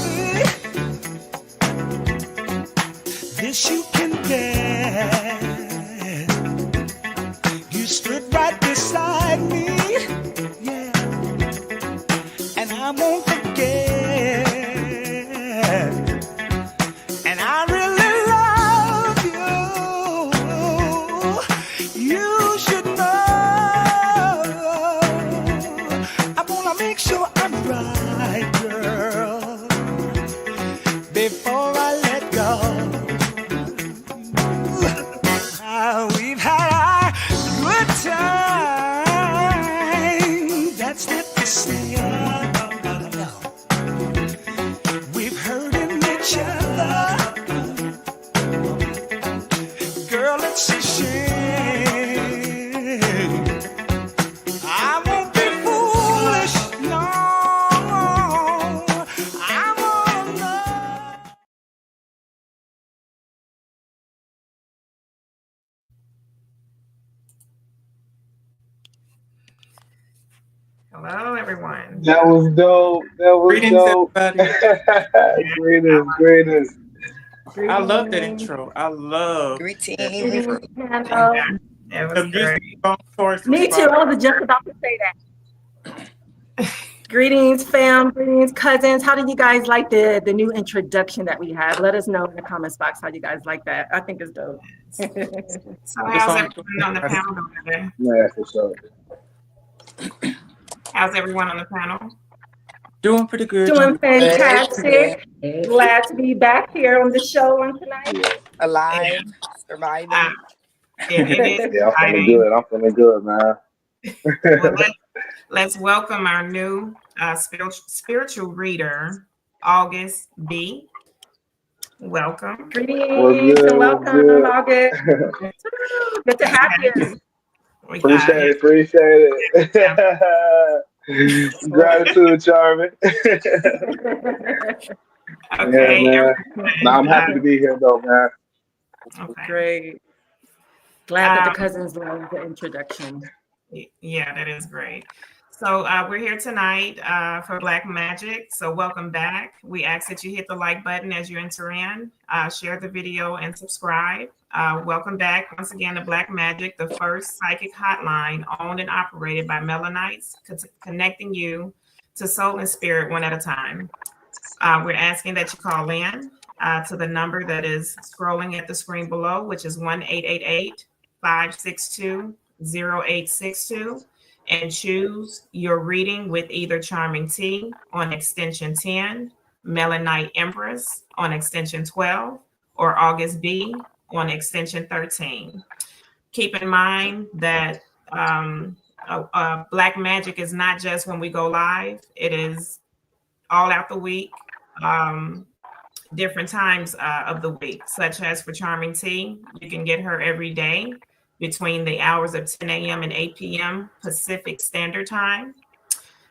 me. This you can get. You stood right beside me, yeah, and I won't forget. And I really love you. You should know. I wanna make sure I'm right, girl, before I let go. We've had our good time. That's not to say no. We've hurting each other. Girl, it's a shame. I won't be foolish, no. I won't love. Hello, everyone. That was dope. That was Greetings, dope. everybody. Greetings. I love that intro. I love Greetings. that Hello. It was great. Me too. I was just about to say that. Greetings, fam. Greetings, cousins. How did you guys like the new introduction that we had? Let us know in the comments box how you guys like that. I think it's dope. So how's everyone on the panel doing today? Yeah, for sure. How's everyone on the panel? Doing pretty good. Doing fantastic. Glad to be back here on the show on tonight. Alive, surviving. It is Yeah, I'm feeling exciting. good. I'm feeling good, man. Well, let's welcome our new spiritual reader, August B. Welcome. Greetings and welcome, August. Good to have you. Appreciate it. Gratitude, Charmin. Okay. Yeah, man. No, I'm happy to be here, though, man. Okay. Great. Glad that the cousins love the introduction. Yeah, that is great. So we're here tonight for Black Magic. So welcome back. We ask that you hit the like button as you enter in, share the video, and subscribe. Welcome back once again to Black Magic, the first psychic hotline owned and operated by Melanites, connecting you to soul and spirit one at a time. We're asking that you call in to the number that is scrolling at the screen below, which is 1-888-562-0862, and choose your reading with either Charming T on extension 10, Melanite Empress on extension 12, or August B on extension 13. Keep in mind that Black Magic is not just when we go live. It is all out the week, different times of the week, such as for Charming T, you can get her every day between the hours of 10 a.m. and 8 p.m. Pacific Standard Time.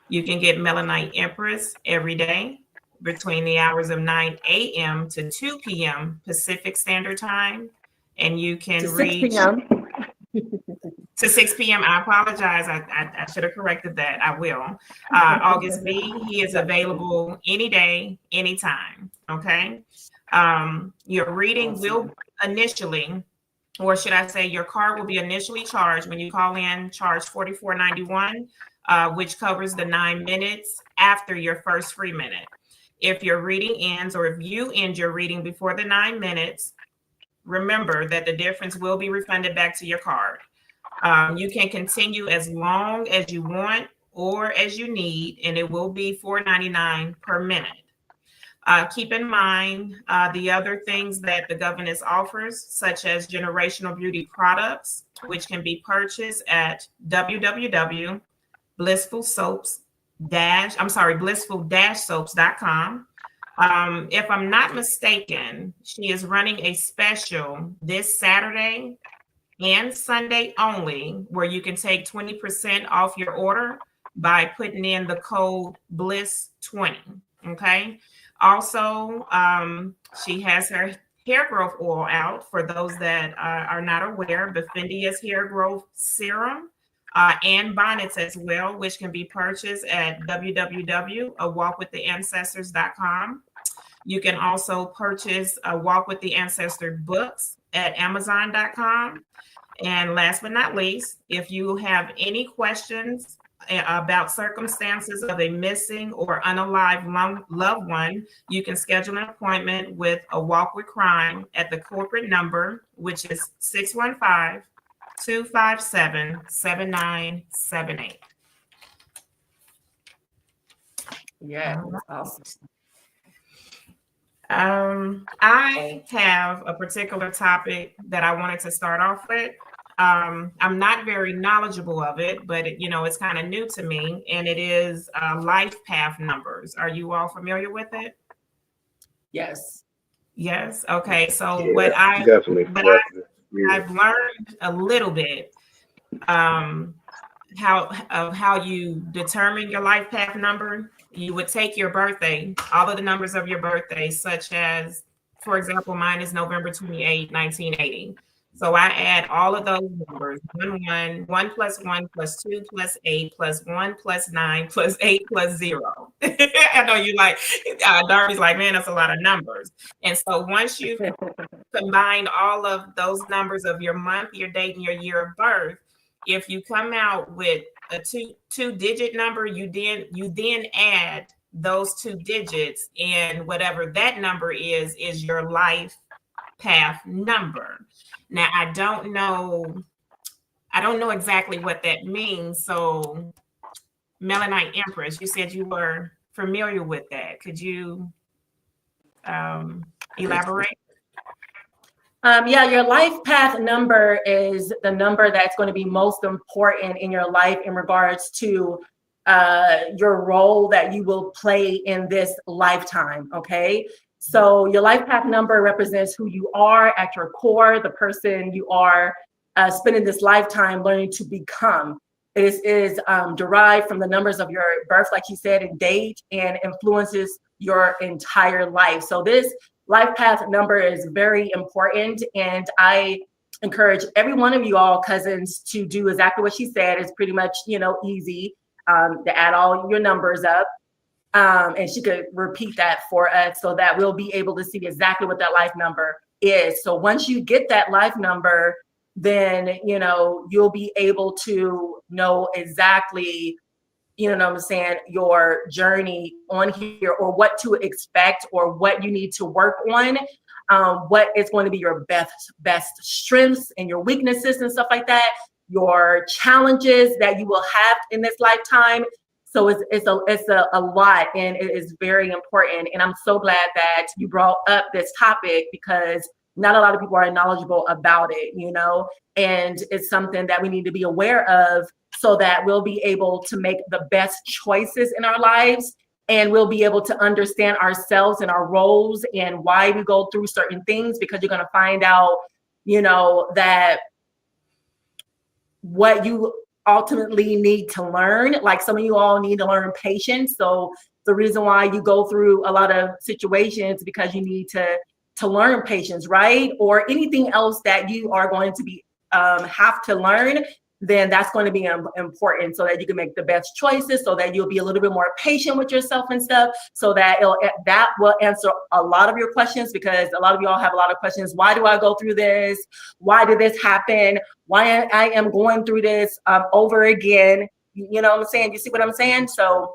You can get Melanite Empress every day between the hours of 9 a.m. to 2 p.m. Pacific Standard Time. And you can reach to 6 p.m. I apologize. I should have corrected that. I will. August B, he is available any day, anytime. Okay. Your reading will initially, or should I say your card will be initially charged when you call in, charge $44.91, which covers the 9 minutes after your first free minute. If your reading ends, or if you end your reading before the 9 minutes, remember that the difference will be refunded back to your card. You can continue as long as you want or as you need, and it will be $4.99 per minute. Keep in mind the other things that the governess offers, such as generational beauty products, which can be purchased at blissful-soaps.com. If I'm not mistaken, she is running a special this Saturday and Sunday only, where you can take 20% off your order by putting in the code BLISS20. Okay. Also, she has her hair growth oil out for those that are not aware. Befendia's hair growth serum and bonnets as well, which can be purchased at www.awalkwiththeancestors.com. You can also purchase a Walk with the Ancestor books at Amazon.com. And last but not least, if you have any questions about circumstances of a missing or unalived loved one, you can schedule an appointment with A Walk with Crime at the corporate number, which is 615-257-7978. Yeah, awesome. I have a particular topic that I wanted to start off with. I'm not very knowledgeable of it, but it's kind of new to me, and it is life path numbers. Are you all familiar with it? Yes. Yes. Okay. So Yeah, I've learned a little bit how you determine your life path number. You would take your birthday, all of the numbers of your birthday, such as, for example, mine is November 28, 1980. So I add all of those numbers, 1 plus 1 plus 2 plus 8 plus 1 plus 9 plus 8 plus 0. I know you like, Darby's like, man, that's a lot of numbers. And so once you combine all of those numbers of your month, your date, and your year of birth, if you come out with a two-digit number, you then add those 2 digits, and whatever that number is your life path number. Now, I don't know exactly what that means. So, Melanite Empress, you said you were familiar with that. Could you elaborate? Yeah, your life path number is the number that's going to be most important in your life in regards to your role that you will play in this lifetime. Okay. So your life path number represents who you are at your core, the person you are spending this lifetime learning to become. It is derived from the numbers of your birth, like you said, and date, and influences your entire life. So this life path number is very important, and I encourage every one of you all cousins to do exactly what she said. It's pretty much, easy to add all your numbers up. And she could repeat that for us so that we'll be able to see exactly what that life number is. So once you get that life number, then, you'll be able to know exactly, your journey on here, or what to expect, or what you need to work on, what is going to be your best strengths and your weaknesses and stuff like that, your challenges that you will have in this lifetime. So it's a lot, and it is very important. And I'm so glad that you brought up this topic, because not a lot of people are knowledgeable about it, and it's something that we need to be aware of so that we'll be able to make the best choices in our lives, and we'll be able to understand ourselves and our roles and why we go through certain things, because you're going to find out, that what you ultimately need to learn. Like, some of you all need to learn patience. So the reason why you go through a lot of situations, because you need to learn patience, right? Or anything else that you are going to be have to learn, then that's going to be important, so that you can make the best choices, so that you'll be a little bit more patient with yourself and stuff, so that that will answer a lot of your questions, because a lot of y'all have a lot of questions. Why do I go through this? Why did this happen? Why I am going through this over again? You know what I'm saying? You see what I'm saying? So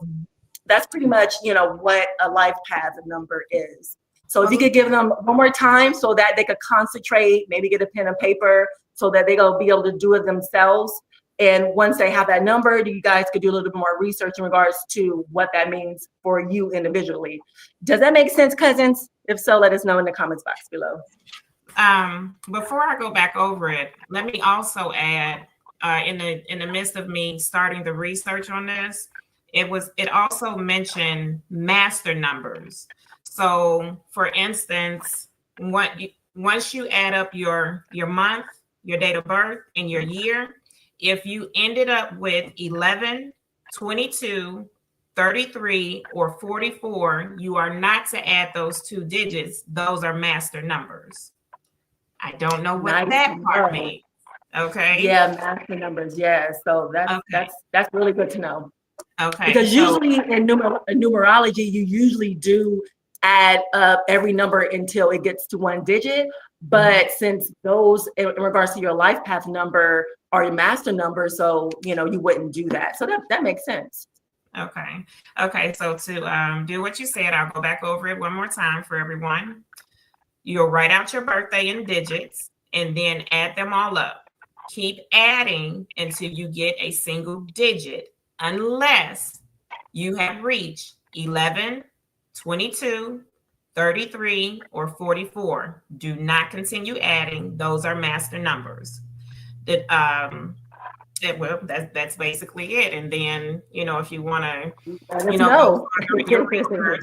that's pretty much, what a life path number is. So if you could give them one more time so that they could concentrate, maybe get a pen and paper, so that they're going to be able to do it themselves. And once they have that number, you guys could do a little bit more research in regards to what that means for you individually. Does that make sense, cousins? If so, let us know in the comments box below. Before I go back over it, let me also add, in the midst of me starting the research on this, it also mentioned master numbers. So, for instance, once you add up your month, your date of birth, and your year, if you ended up with 11, 22, 33, or 44, you are not to add those 2 digits. Those are master numbers. I don't know what that part means. Okay. Yeah, master numbers. Yeah. So that's really good to know. Okay. Because usually in numerology, you usually do add up every number until it gets to one digit. But since those, in regards to your life path number, are your master number, so you wouldn't do that. So that makes sense. Okay. So to do what you said, I'll go back over it one more time for everyone. You'll write out your birthday in digits and then add them all up. Keep adding until you get a single digit, unless you have reached 11, 22, 33, or 44. Do not continue adding. Those are master numbers. Well, that's basically it. And then, if you want to, go in your research,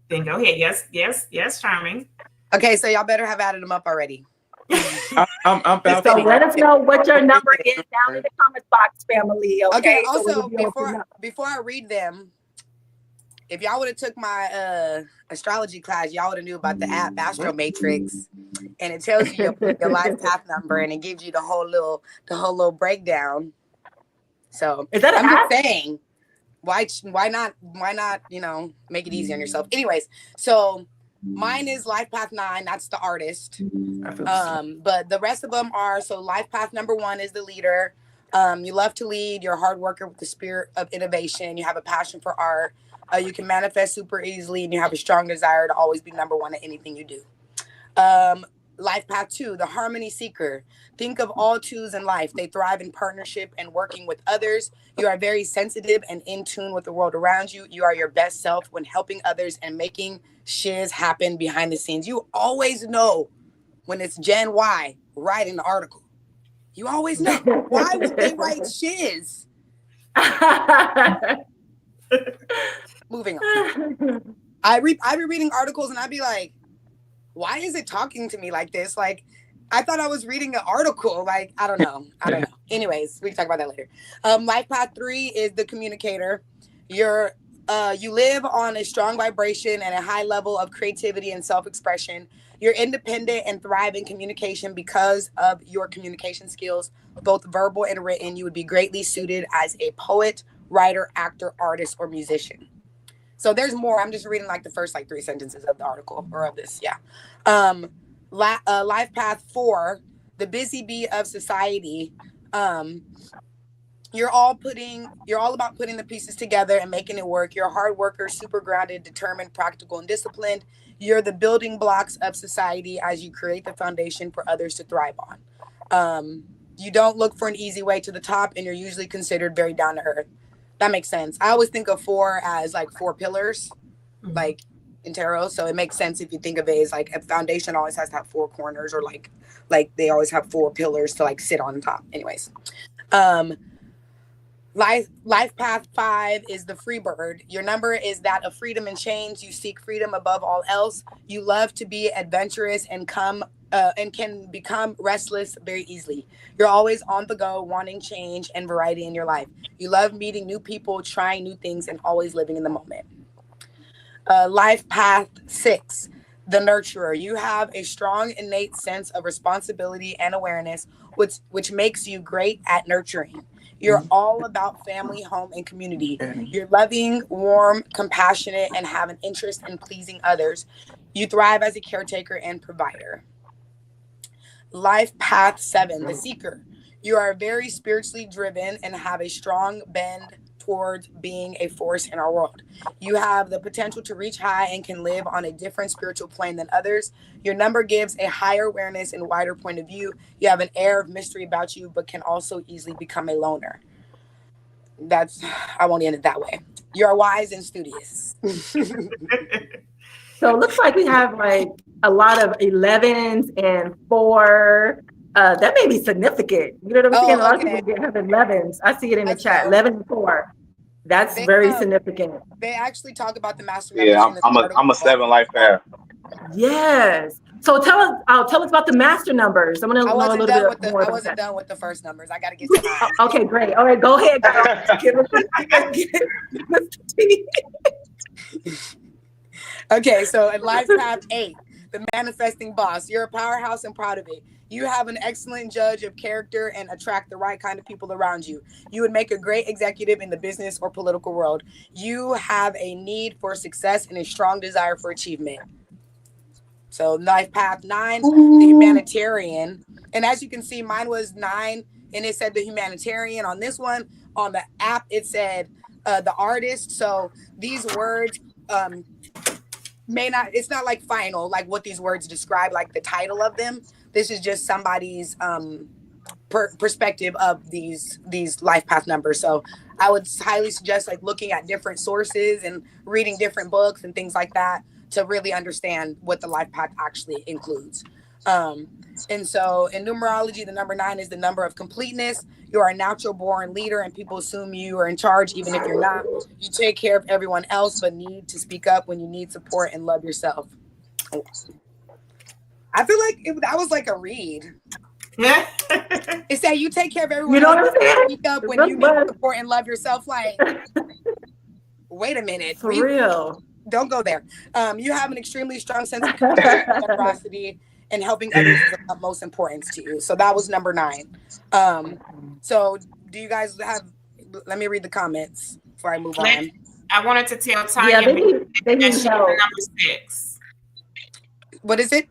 then go ahead. Yes, Charming. Okay, so y'all better have added them up already. I'm about So to. let us know what your number is down in the comments box, family. Okay. So Also, we'll before I read them, if y'all would have took my astrology class, y'all would have knew about the app Astro Matrix, and it tells you your life path number, and it gives you the whole little breakdown. So Is that an I'm app? just saying, why not make it easy on yourself? Anyways, so mine is life path 9. That's the artist. But the rest of them are, so life path number 1 is the leader. You love to lead. You're a hard worker with the spirit of innovation. You have a passion for art. You can manifest super easily, and you have a strong desire to always be number 1 at anything you do. Life path 2, the harmony seeker. Think of all twos in life. They thrive in partnership and working with others. You are very sensitive and in tune with the world around you. You are your best self when helping others and making shiz happen behind the scenes. You always know when it's Gen Y writing the article. You always know. Why would they write shiz? Moving on. I be reading articles and I'd be like, why is it talking to me like this? Like, I thought I was reading an article. Like, I don't know. Anyways, we can talk about that later. Life path 3 is the communicator. You live on a strong vibration and a high level of creativity and self-expression. You're independent and thrive in communication because of your communication skills, both verbal and written. You would be greatly suited as a poet, writer, actor, artist, or musician. So there's more. I'm just reading like the first 3 sentences of the article or of this. Yeah. Life path 4, the busy bee of society. You're all about putting the pieces together and making it work. You're a hard worker, super grounded, determined, practical, and disciplined. You're the building blocks of society as you create the foundation for others to thrive on. You don't look for an easy way to the top, and you're usually considered very down to earth. That makes sense. I always think of 4 as 4 pillars, like in tarot. So it makes sense if you think of it as a foundation always has to have 4 corners, or like they always have 4 pillars to sit on top. Anyways, life path 5 is the free bird. Your number is that of freedom and change. You seek freedom above all else. You love to be adventurous and can become restless very easily. You're always on the go, wanting change and variety in your life. You love meeting new people, trying new things, and always living in the moment. Life path 6, the nurturer. You have a strong innate sense of responsibility and awareness, which makes you great at nurturing. You're all about family, home, and community. You're loving, warm, compassionate, and have an interest in pleasing others. You thrive as a caretaker and provider. Life path 7, the seeker. You are very spiritually driven and have a strong bend towards being a force in our world. You have the potential to reach high and can live on a different spiritual plane than others. Your number gives a higher awareness and wider point of view. You have an air of mystery about you, but can also easily become a loner. I won't end it that way. You're wise and studious. So it looks like we have a lot of 11s and 4. That may be significant. You know what I'm saying? A lot of people have 11s. I see it in the chat. 11 and 4. That's very significant. They actually talk about the master. Yeah, I'm a 7 life path. Yes. So tell us about the master numbers. I'm gonna know a little bit more. I wasn't done with the first numbers. I got to get to mine. Okay, great. All right, go ahead. Okay, so in life path 8, the manifesting boss. You're a powerhouse and proud of it. You have an excellent judge of character and attract the right kind of people around you. You would make a great executive in the business or political world. You have a need for success and a strong desire for achievement. So life path 9, the humanitarian. And as you can see, mine was 9 and it said the humanitarian. On this one, on the app, it said the artist. So these words may not, it's not like final, like what these words describe, like the title of them. This is just somebody's perspective of these life path numbers. So I would highly suggest like looking at different sources and reading different books and things like that to really understand what the life path actually includes. And so in numerology, the number 9 is the number of completeness. You are a natural born leader and people assume you are in charge, even if you're not. You take care of everyone else, but need to speak up when you need support and love yourself. I feel like that was like a read. It said you take care of everyone else, but speak up when you need support and love yourself. Like, wait a minute. For real. Don't go there. You have an extremely strong sense of generosity and helping others is of utmost importance to you. So that was number 9. So do you guys have, let me read the comments before I move on. I wanted to tell Tanya that she's number 6. What is it?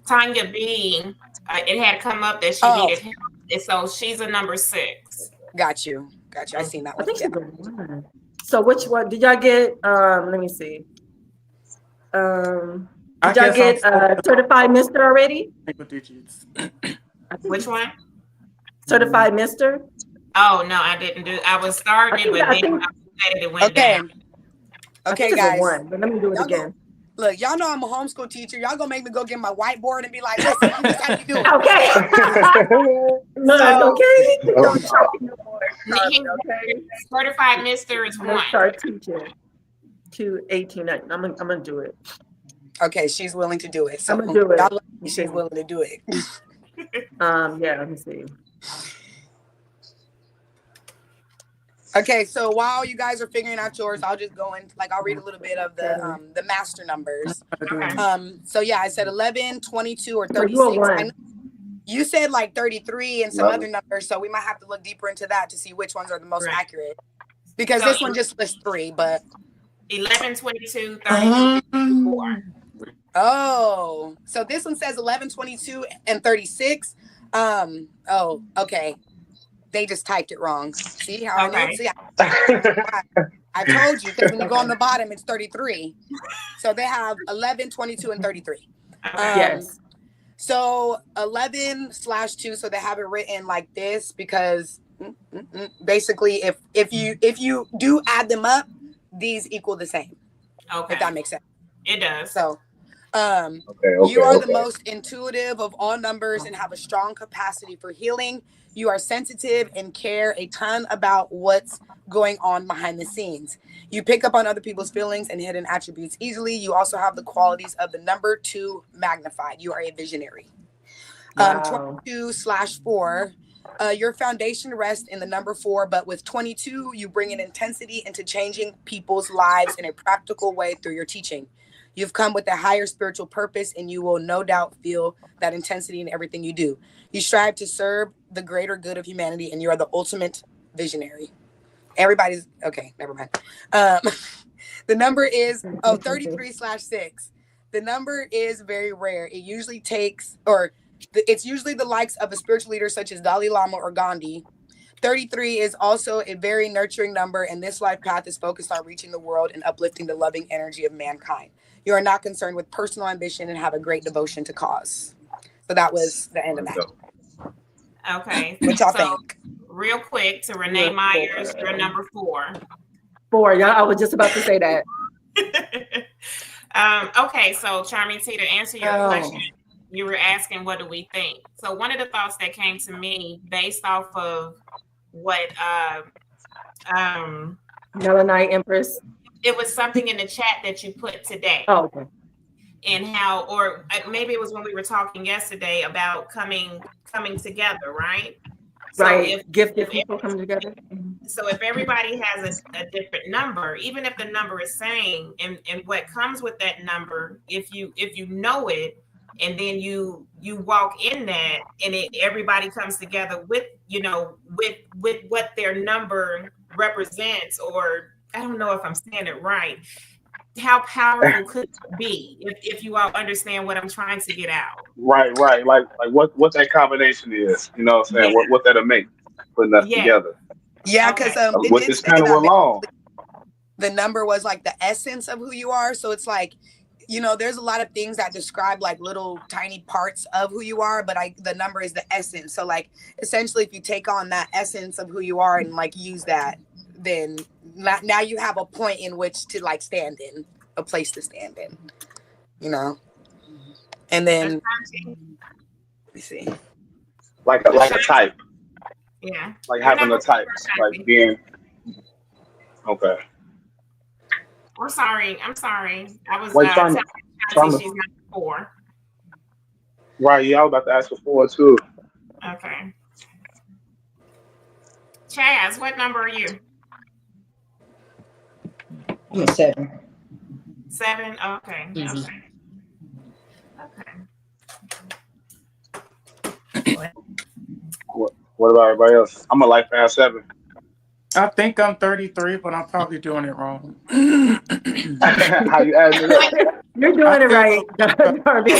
Tanya B, it had come up that she needed help. And so she's a number 6. Got you. I seen that one. I think she's the one. So which one did y'all get? Let me see. Did y'all get certified Mr. already? Which one? Certified Mr. Oh no, I didn't do. I was starting it, but then it went down. Okay, guys. One, but let me do it again. Look, y'all know I'm a homeschool teacher. Y'all gonna make me go get my whiteboard and be like, listen, this is how you do it. Okay. No, okay. Don't talk no more. Okay. Certified Mr. is 1. Start teaching to 18. I'm gonna do it. Okay, she's willing to do it. So I'm gonna do it. She's willing to do it. Yeah, let me see. Okay, so while you guys are figuring out yours, I'll just go in, like I'll read a little bit of the master numbers. Okay. So yeah, I said 11, 22, or 36. You said like 33 and some other numbers, so we might have to look deeper into that to see which ones are the most accurate. Because so this one just lists 3, but 11, 22, 34. Oh, so this one says 11, 22, and 36. Oh, okay. They just typed it wrong. See how I know? See, I told you, because when you go on the bottom, it's 33. So they have 11, 22, and 33. Yes. So 11/2. So they have it written like this because basically, if you do add them up, these equal the same. Okay. If that makes sense. It does. So. You are the most intuitive of all numbers and have a strong capacity for healing. You are sensitive and care a ton about what's going on behind the scenes. You pick up on other people's feelings and hidden attributes easily. You also have the qualities of the number 2 magnified. You are a visionary. Wow. 22/4. Your foundation rests in the number 4, but with 22, you bring an intensity into changing people's lives in a practical way through your teaching. You've come with a higher spiritual purpose, and you will no doubt feel that intensity in everything you do. You strive to serve the greater good of humanity, and you are the ultimate visionary. Everybody's okay. Never mind. The number is 33/6. The number is very rare. It usually takes, it's usually the likes of a spiritual leader such as Dalai Lama or Gandhi. 33 is also a very nurturing number, and this life path is focused on reaching the world and uplifting the loving energy of mankind. You are not concerned with personal ambition and have a great devotion to cause. So that was the end of that. Okay. What y'all think? Real quick, to Renee Myers, you're number 4. 4, yeah, I was just about to say that. Okay, so Charming T, to answer your question, you were asking what do we think. So one of the thoughts that came to me based off of what Melanite Empress. It was something in the chat that you put today. Oh, okay. And how, or maybe it was when we were talking yesterday about coming together, right? Right. So gifted people coming together. So if everybody has a different number, even if the number is same, and what comes with that number, if you know it, and then you walk in that, and everybody comes together with, you know, with what their number represents, or I don't know if I'm saying it right. How powerful could it be if you all understand what I'm trying to get out? Right, right. Like what that combination is. You know what I'm Yeah, saying? What that'll make putting us yeah. together. Yeah, Okay. because it With did this say kind of that alone. the number was like the essence of who you are. So it's like, you know, there's a lot of things that describe like little tiny parts of who you are, but the number is the essence. So like essentially if you take on that essence of who you are and like use that, then now you have a point in which to like stand in, a place to stand in, you know. And then let me see. Like a type. Yeah. Like Your having number a type. was Like being okay. I'm sorry. I was Like telling trying Chauncey to she's number 4. right, yeah, I was about to ask for 4 too. Okay. Chaz, what number are you? I'm a 7. 7? Okay. Mhm. Okay. What about everybody else? I'm a life past 7. I think I'm 33, but I'm probably doing it wrong. How you adding it up? You're doing it right, Darby.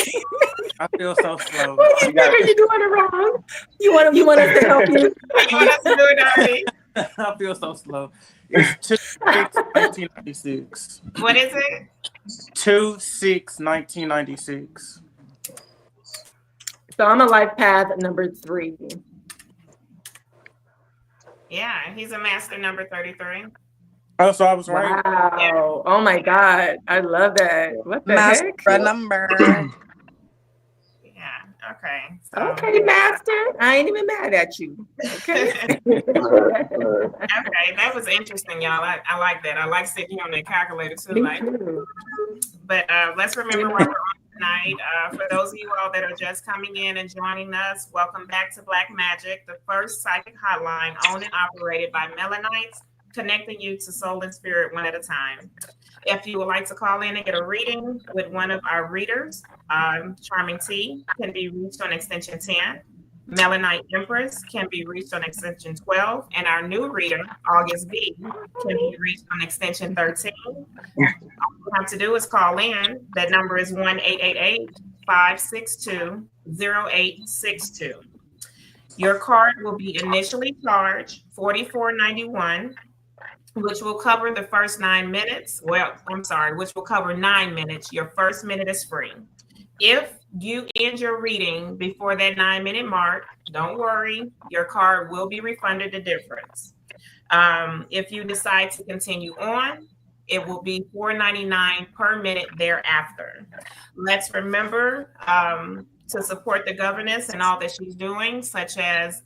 I feel so slow. What do you think? Are you doing it wrong? You want us to help you? You want us to do it, Darby? I feel so slow. It's 2/6/1996. What is it? 2/6/1996. So I'm a life path number 3. Yeah, he's a master number 33. Oh, so I was right. Wow. Oh my God. I love that. What the Master heck? number. Yeah. Okay. So, Okay, master. I ain't even mad at you. Okay. okay, that was interesting, y'all. I like that. I like sitting on that calculator too. Me Like, too. but let's remember why we're on tonight. For those of you all that are just coming in and joining us, welcome back to Black Magic, the first psychic hotline owned and operated by Melanites, connecting you to soul and spirit one at a time. If you would like to call in and get a reading with one of our readers, Charming T can be reached on extension 10. Melanite Empress can be reached on extension 12. And our new reader, August B, can be reached on extension 13. All you have to do is call in. That number is 1-888-562-0862. Your card will be initially charged $44.91, which will cover the first 9 minutes. Well, I'm sorry, which will cover 9 minutes. Your first minute is free. If you end your reading before that 9-minute mark, don't worry, your card will be refunded the difference. If you decide to continue on, it will be $4.99 per minute thereafter. Let's remember to support the governess and all that she's doing, such as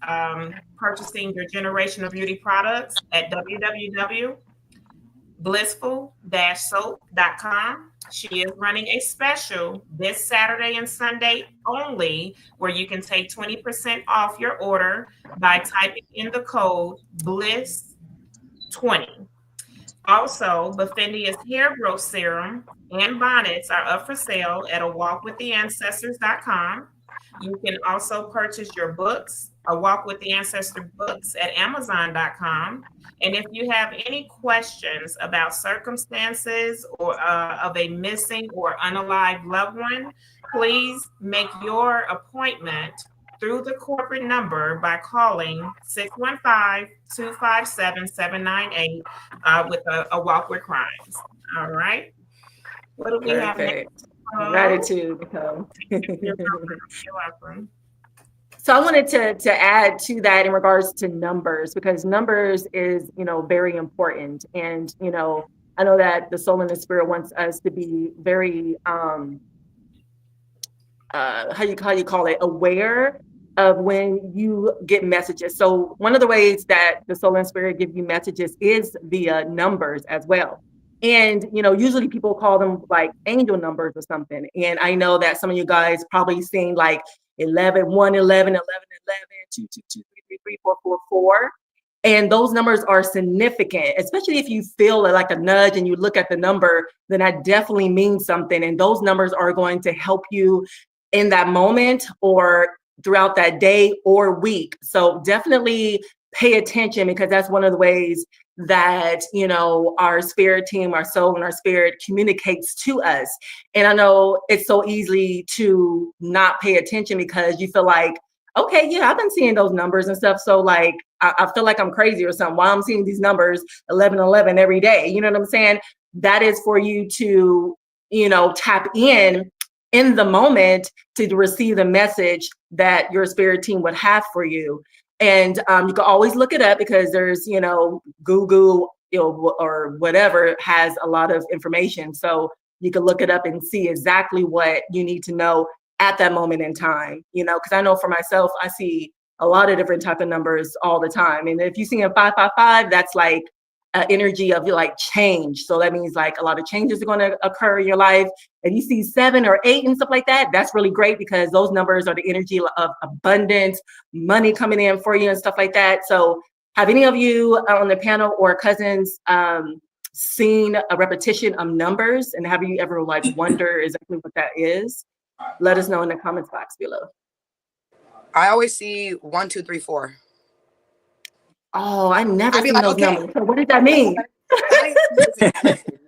purchasing your generational beauty products at www.blissful-soap.com. She is running a special this Saturday and Sunday only, where you can take 20% off your order by typing in the code BLISS20. Also, Bafendia's hair growth serum and bonnets are up for sale at awalkwiththeancestors.com. You can also purchase your books, A Walk with the Ancestor books, at amazon.com. And if you have any questions about circumstances or of a missing or unalived loved one, please make your appointment through the corporate number by calling 615-257-798 with a Walk with Crimes. All right. What do we have next? Gratitude, Nicole. You're welcome. So I wanted to add to that in regards to numbers, because numbers is, very important. And, I know that the soul and the spirit wants us to be very, how you call it, aware of when you get messages. So one of the ways that the soul and spirit give you messages is via numbers as well. And, usually people call them like angel numbers or something. And I know that some of you guys probably seen like 11, 1, 11, 11, 2, 2, 2, 3, 3, 3, 4, 4, 4. And those numbers are significant, especially if you feel like a nudge and you look at the number, then that definitely means something. And those numbers are going to help you in that moment or throughout that day or week. So definitely pay attention, because that's one of the ways that, you know, our spirit team, our soul and our spirit communicates to us. And I know it's so easy to not pay attention because you feel like, okay, yeah, I've been seeing those numbers and stuff. So like, I feel like I'm crazy or something. Why I'm seeing these numbers 11 every day. You know what I'm saying? That is for you to, you know, tap in the moment to receive the message that your spirit team would have for you. And you can always look it up, because there's, you know, Google, you know, or whatever has a lot of information. So you can look it up and see exactly what you need to know at that moment in time, you know, because I know for myself, I see a lot of different type of numbers all the time. And if you see a 555, that's like energy of like change. So that means like a lot of changes are going to occur in your life. If you see 7 or 8 and stuff like that, that's really great, because those numbers are the energy of abundance, money coming in for you and stuff like that. So have any of you on the panel or cousins seen a repetition of numbers, and have you ever like wonder exactly what that is? Let us know in the comments box below. I always see 1, 2, 3, 4. Oh, I never I'd be seen like, those okay. numbers. So what does that mean?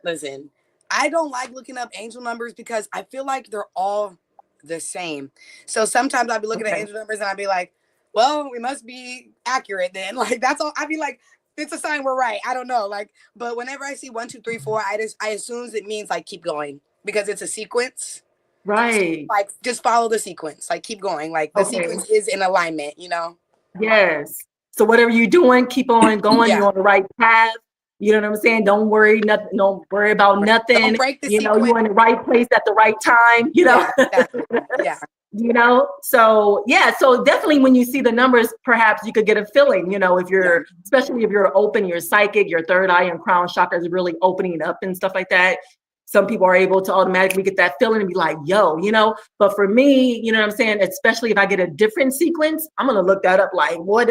Listen. I don't like looking up angel numbers because I feel like they're all the same. So sometimes I'd be looking at angel numbers and I'd be like, well, we must be accurate then. Like, that's all. I'd be like, it's a sign we're right. I don't know. Like, but whenever I see 1, 2, 3, 4, I assume it means like keep going, because it's a sequence. Right. So, like, just follow the sequence. Like, keep going. Like, the sequence is in alignment, you know? Yes. So whatever you're doing, keep on going. You're on the right path. You know what I'm saying? Don't worry, nothing. Don't worry about nothing. Don't break the you know, sequence. you're in the right place at the right time. You know. Yeah, exactly. Yeah. You know, so yeah, so definitely when you see the numbers, perhaps you could get a feeling, you know, if you're, especially if you're open, your psychic, your third eye and crown chakra is really opening up and stuff like that. Some people are able to automatically get that feeling and be like, yo, you know, but for me, you know what I'm saying? Especially if I get a different sequence, I'm going to look that up like, what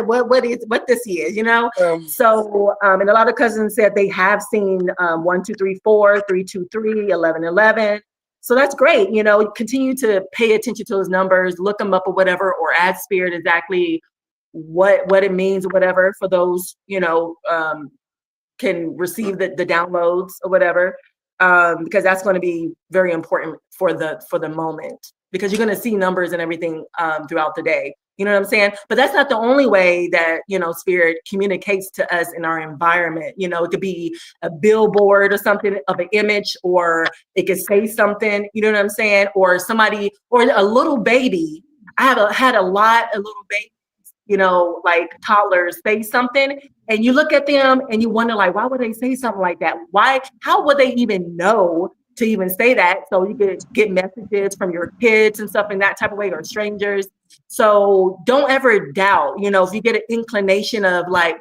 this is, you know? So, and a lot of cousins said they have seen 1, 2, 3, 4, 3, 2, 3, 11, 11. So that's great. You know, continue to pay attention to those numbers, look them up or whatever, or ask spirit exactly what it means or whatever for those, you know, can receive the downloads or whatever, because that's going to be very important for the moment, because you're going to see numbers and everything throughout the day. You know what I'm saying? But that's not the only way that, you know, spirit communicates to us in our environment. You know, it could be a billboard or something of an image, or it could say something, you know what I'm saying? Or somebody, or a little baby. I have had a lot of little babies, you know, like toddlers say something, and you look at them and you wonder, like, why would they say something like that? Why, how would they even know to even say that? So you could get messages from your kids and stuff in that type of way, or strangers. So don't ever doubt, you know, if you get an inclination of like,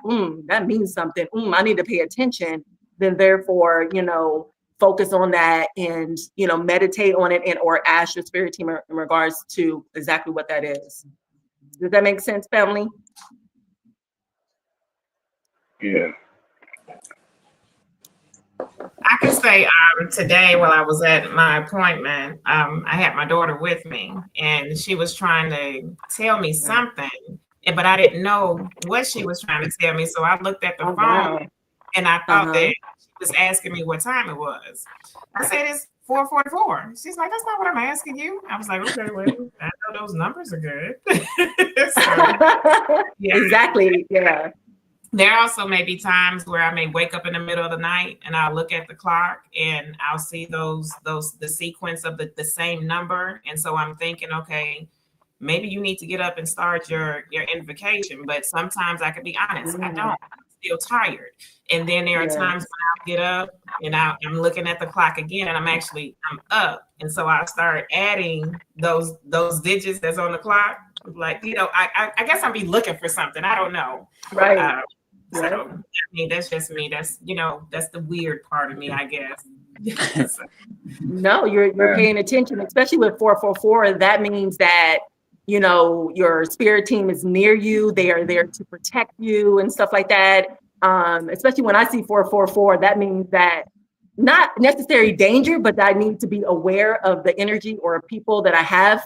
that means something, I need to pay attention, then therefore, you know, focus on that and, you know, meditate on it, and or ask your spirit team in regards to exactly what that is. Does that make sense, family? Yeah. I can say today while I was at my appointment, I had my daughter with me, and she was trying to tell me something, but I didn't know what she was trying to tell me. So I looked at the phone, and I thought that she was asking me what time it was. I said, it's 4:44. She's like, that's not what I'm asking you. I was like, okay, well, I know those numbers are good. So, Exactly. Yeah. There also may be times where I may wake up in the middle of the night and I'll look at the clock and I'll see the sequence of the same number. And so I'm thinking, okay, maybe you need to get up and start your invocation. But sometimes I can be honest, I don't. I'm still tired. And then there are times when I'll get up and I'm looking at the clock again, and I'm up. And so I start adding those digits that's on the clock. Like, you know, I guess I'll be looking for something. I don't know. Right. So I mean, that's just me. That's, you know, that's the weird part of me, I guess. No, you're paying attention, especially with 444. That means that, you know, your spirit team is near you. They are there to protect you and stuff like that. Especially when I see 444, that means that not necessary danger, but I need to be aware of the energy or people that I have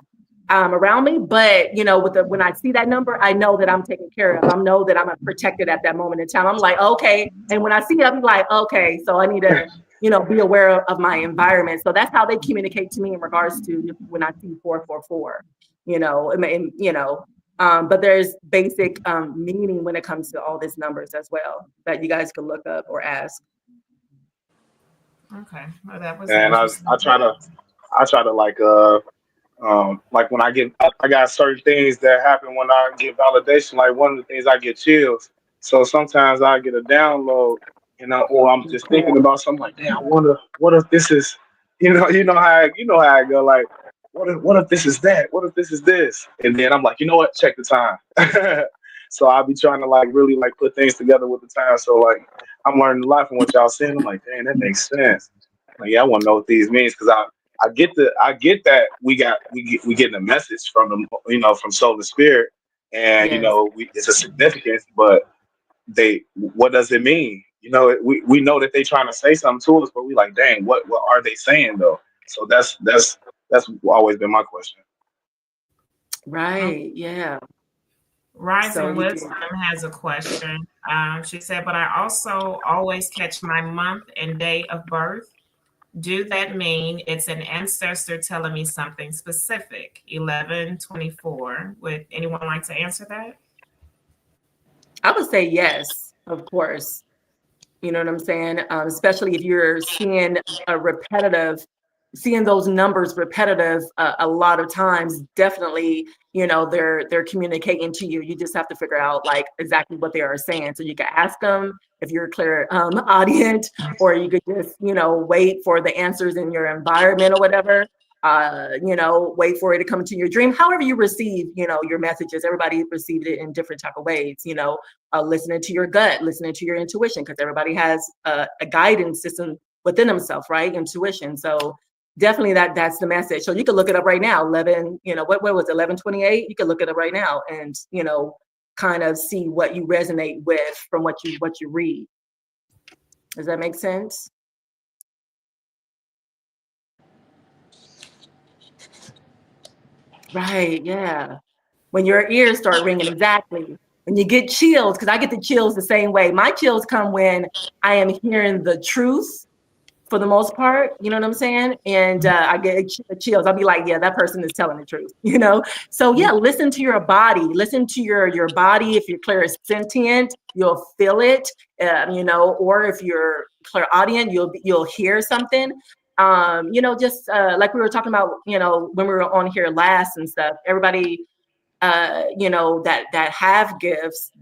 around me. But when I see that number, I know that I'm taken care of. I know that I'm protected at that moment in time. I'm like, okay. And when I see it, I'm like, okay, so I need to, be aware of my environment. So that's how they communicate to me in regards to when I see 444. But there's basic meaning when it comes to all these numbers as well that you guys can look up or ask. Okay, well, that was. And I try to like when I got certain things that happen when I get validation. Like one of the things I get chills. So sometimes I get a download, or I'm just thinking about something like, damn, what if this is, how I go, like, what if this is that? What if this is this? And then I'm like, you know what? Check the time. So I'll be trying to like really like put things together with the time. So like I'm learning a lot from what y'all saying. I'm like, dang, that makes sense. Like, yeah, I want to know what these means because I get that we getting a message from them, from soul and spirit, and Yes. It's a significance, but what does it mean? We know that they trying to say something to us, but we like, dang, what are they saying though? So that's always been my question. Right. Yeah. Rising Wisdom has a question. She said, but I also always catch my month and day of birth. Do that mean it's an ancestor telling me something specific? 11/24. Would anyone like to answer that? I would say yes, of course. You know what I'm saying? Especially if you're seeing those numbers repetitive a lot of times, definitely, they're communicating to you. You just have to figure out like exactly what they are saying. So you can ask them if you're a clear audience, or you could just, wait for the answers in your environment or whatever. Wait for it to come into your dream. However you receive, your messages, everybody received it in different type of ways, listening to your gut, listening to your intuition, because everybody has a guidance system within themselves, right? Intuition. So definitely that's the message. So you can look it up right now. 11, what was it, 11/28? You can look it up right now and, kind of see what you resonate with from what you read. Does that make sense? Right, yeah. When your ears start ringing, exactly. When you get chills, because I get the chills the same way. My chills come when I am hearing the truth for the most part, you know what I'm saying? And I get chills. I'll be like, yeah, that person is telling the truth, So yeah, listen to your body. Listen to your body. If you're clairsentient, you'll feel it, or if you're clairaudient, you'll hear something. Just like we were talking about, when we were on here last and stuff, everybody, that have gifts,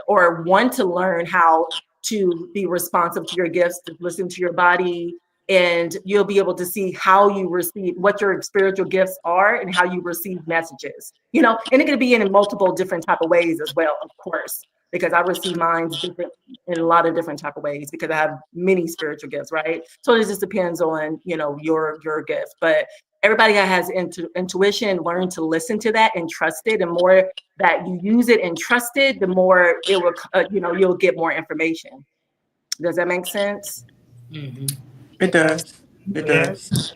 or want to learn how to be responsive to your gifts, to listen to your body, and you'll be able to see how you receive, what your spiritual gifts are and how you receive messages, and it could be in multiple different type of ways as well, of course, because I receive mine different in a lot of different type of ways because I have many spiritual gifts, right? So it just depends on, your gift, but everybody that has intuition, learn to listen to that and trust it. The more that you use it and trust it, the more it will, you'll get more information. Does that make sense? Mm-hmm. It does. It does.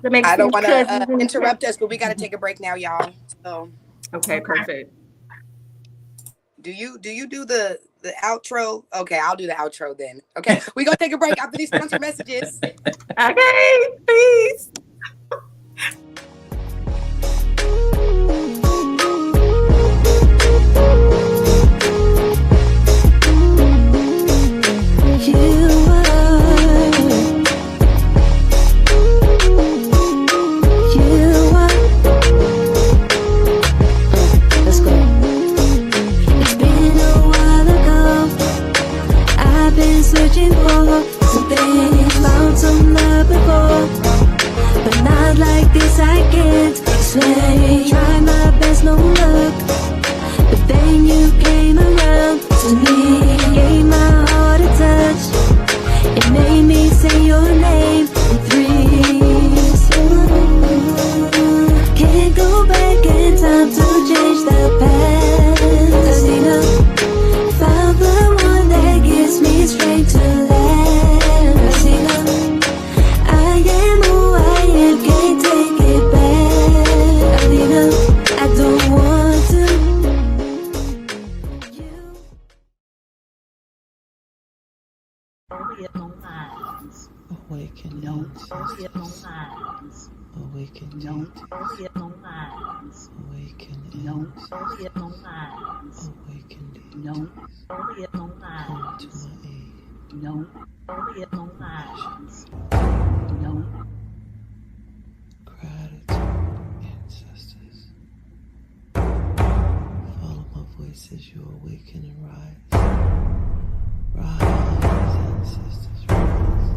That makes I don't sense. want to interrupt us, but we got to take a break now, y'all. So. Okay, perfect. Do you do the outro? Okay, I'll do the outro then. Okay, we gonna take a break after these sponsor messages. Okay, peace. Searching for something, found some love before, but not like this. I can't explain. Try my best, no luck, but then you came around to me, gave my heart a touch. It made me say your name in threes. Can't go back in time to change the past. Found the one that gets me straight to land. I am who I am, can't take it back. Awaken the ancestors. Awaken the awaken the ancestors. Awaken the come to my aid. Gratitude, ancestors. Follow my voice as you awaken and rise. Rise, ancestors, rise.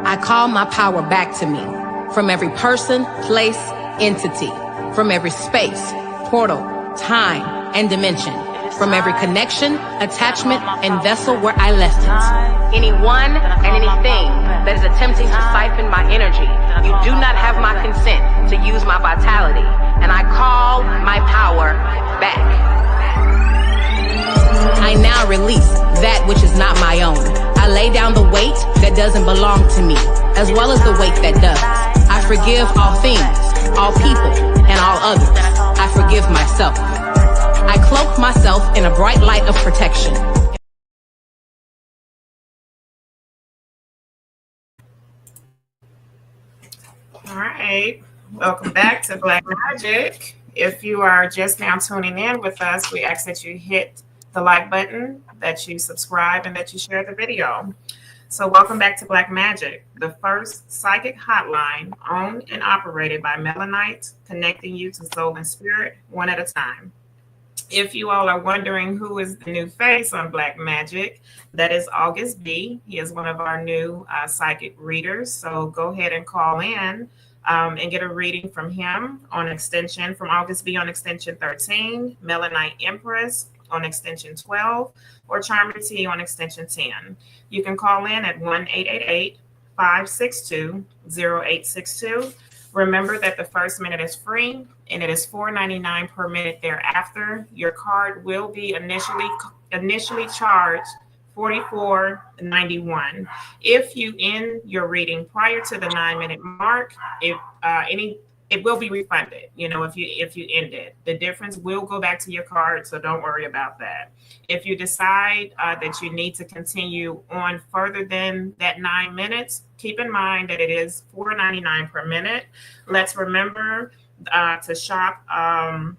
I call my power back to me from every person, place, entity, from every space, portal, time, and dimension, from every connection, attachment, and vessel where I left it. Anyone and anything that is attempting to siphon my energy, you do not have my consent to use my vitality, and I call my power back. I now release that which is not my own. I lay down the weight that doesn't belong to me, as well as the weight that does. I forgive all things, all people, and all others. I forgive myself. I cloak myself in a bright light of protection. All right, welcome back to Black Magic. If you are just now tuning in with us, we ask that you hit the like button, that you subscribe, and that you share the video. So welcome back to Black Magic, the first psychic hotline owned and operated by Melanites, connecting you to soul and spirit one at a time. If you all are wondering who is the new face on Black Magic, that is August B. He is one of our new psychic readers. So go ahead and call in and get a reading from him on extension, from August B on extension 13, Melanite Empress on extension 12, or Charming T on extension 10. You can call in at 1-888-562-0862. Remember that the first minute is free and it is $4.99 per minute thereafter. Your card will be initially charged $44.91. If you end your reading prior to the 9-minute mark, it will be refunded. You know, if you end it, the difference will go back to your card. So don't worry about that. If you decide that you need to continue on further than that 9 minutes, keep in mind that it is $4.99 per minute. Let's remember to shop our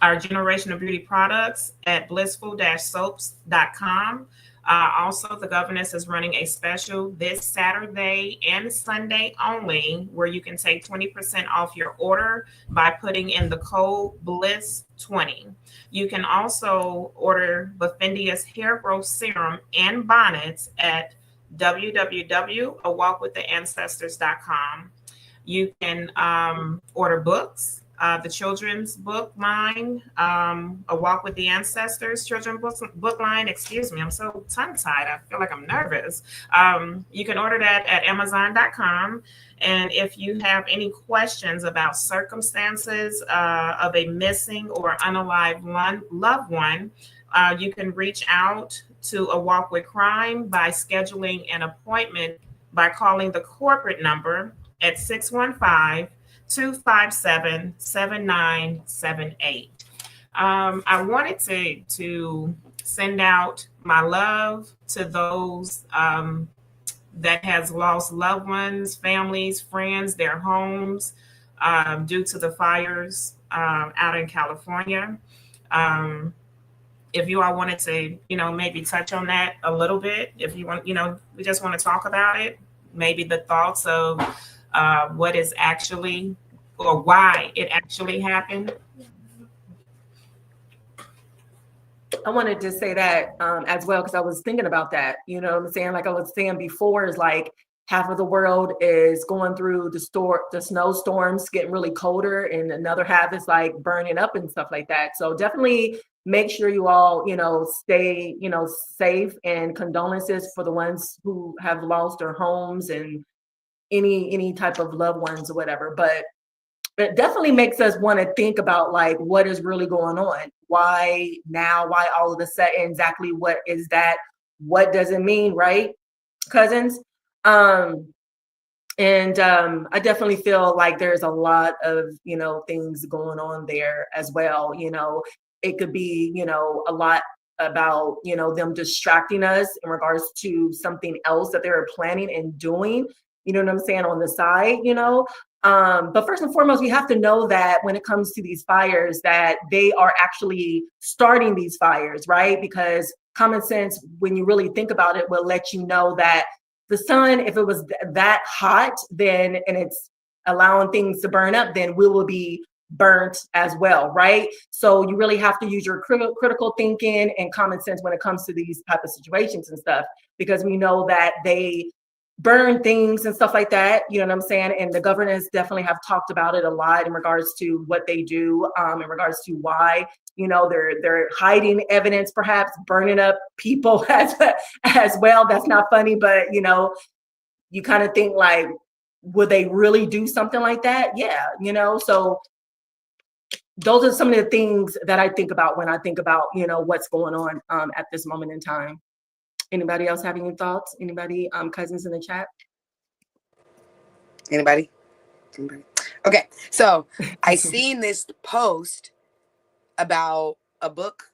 generational beauty products at blissful-soaps.com. Also, the governess is running a special this Saturday and Sunday only, where you can take 20% off your order by putting in the code BLISS20. You can also order Baffindia's hair growth serum and bonnets at www.awalkwiththeancestors.com. You can order books. The children's book line, A Walk with the Ancestors, children's book line, excuse me, I'm so tongue-tied, I feel like I'm nervous. You can order that at Amazon.com. And if you have any questions about circumstances of a missing or unalived loved one, you can reach out to A Walk with Crime by scheduling an appointment by calling the corporate number at 615-257-7978. I wanted to send out my love to those that has lost loved ones, families, friends, their homes due to the fires out in California. If you all wanted to, maybe touch on that a little bit, if you want, we just want to talk about it, maybe the thoughts of what is actually, or why it actually happened. I wanted to say that as well, because I was thinking about that. You know what I'm saying? Like I was saying before, is like half of the world is going through the snowstorms, getting really colder, and another half is like burning up and stuff like that. So definitely make sure you all, stay, safe, and condolences for the ones who have lost their homes and any type of loved ones or whatever. But it definitely makes us want to think about like what is really going on. Why now? Why all of a sudden? Exactly what is that? What does it mean, right, cousins? I definitely feel like there's a lot of, things going on there as well. It could be, a lot about, them distracting us in regards to something else that they're planning and doing, you know what I'm saying, on the side, but first and foremost, we have to know that when it comes to these fires, that they are actually starting these fires, right? Because common sense, when you really think about it, will let you know that the sun, if it was that hot, then, and it's allowing things to burn up, then we will be burnt as well, right? So you really have to use your critical thinking and common sense when it comes to these type of situations and stuff, because we know that they burn things and stuff like that, you know what I'm saying? And the governors definitely have talked about it a lot in regards to what they do, in regards to why, they're hiding evidence, perhaps burning up people as well. That's not funny, but you kind of think like, would they really do something like that? Yeah, so those are some of the things that I think about when I think about, what's going on at this moment in time. Anybody else have any thoughts? Anybody, cousins in the chat? Anybody? Okay, so I seen this post about a book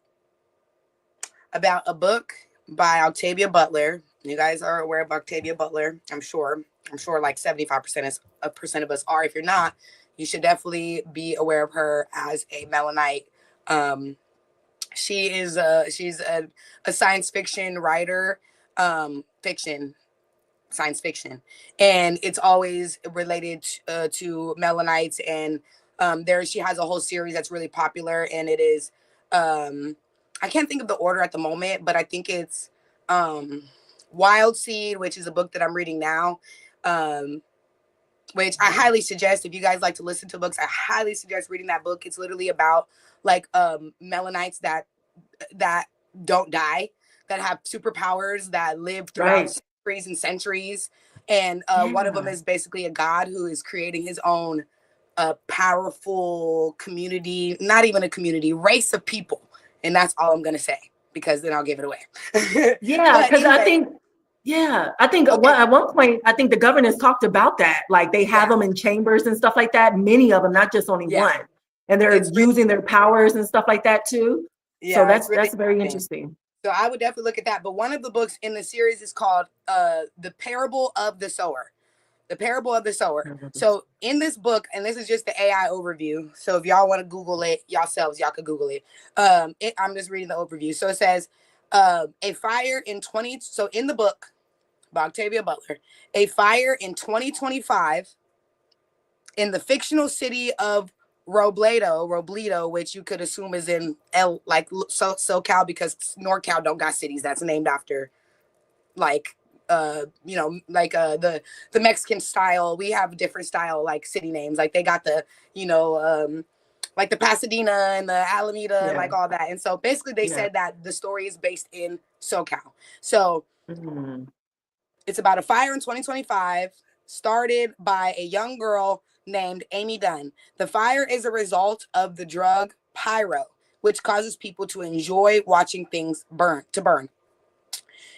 by Octavia Butler. You guys are aware of Octavia Butler, I'm sure like 75% of us are. If you're not, you should definitely be aware of her as a Melanite. She's a science fiction writer, science fiction, and it's always related to Melanites. And she has a whole series that's really popular, and it is I can't think of the order at the moment, but I think it's Wild Seed, which is a book that I'm reading now, which I highly suggest. If you guys like to listen to books, I highly suggest reading that book. It's literally about like Melanites that don't die, that have superpowers, that live throughout centuries and centuries. And one of them is basically a god who is creating his own powerful community, not even a community, race of people. And that's all I'm going to say, because then I'll give it away. Yeah, because anyway, I think okay. At one point, I think the governors talked about that. Like they have them in chambers and stuff like that. Many of them, not just only one. And they're using their powers and stuff like that too. Yeah, so that's very interesting. So I would definitely look at that. But one of the books in the series is called The Parable of the Sower. The Parable of the Sower. So in this book, and this is just the AI overview. So if y'all want to Google it yourselves, y'all could Google it. I'm just reading the overview. So it says, so in the book by Octavia Butler, a fire in 2025 in the fictional city of Robledo, which you could assume is in SoCal, because NorCal don't got cities that's named after the Mexican style. We have different style like city names. Like they got the like the Pasadena and the Alameda and like all that. And so basically they said that the story is based in SoCal. So it's about a fire in 2025 started by a young girl named Amy Dunn. The fire is a result of the drug pyro, which causes people to enjoy watching things burn.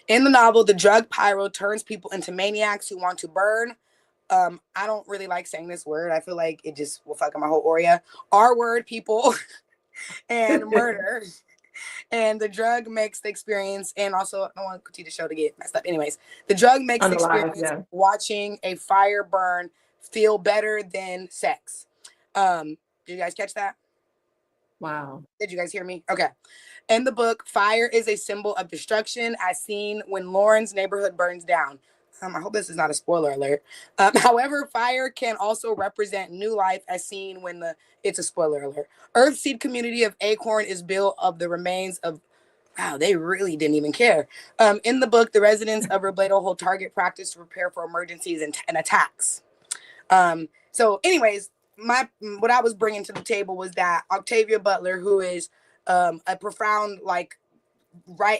In the novel, the drug pyro turns people into maniacs who want to burn. I don't really like saying this word. I feel like it just will fuck up my whole aura. R-word people and murder. And the drug makes the experience, and also I don't want to continue the show to get messed up. Anyways, the drug makes the experience watching a fire burn feel better than sex. Did you guys catch that? Wow. Did you guys hear me? Okay. In the book, fire is a symbol of destruction as seen when Lauren's neighborhood burns down. I hope this is not a spoiler alert. However, fire can also represent new life as seen when it's a spoiler alert. Earthseed community of Acorn is built of the remains of Wow, they really didn't even care. In the book, the residents of Robledo hold target practice to prepare for emergencies and attacks. So anyways, what I was bringing to the table was that Octavia Butler, who is a profound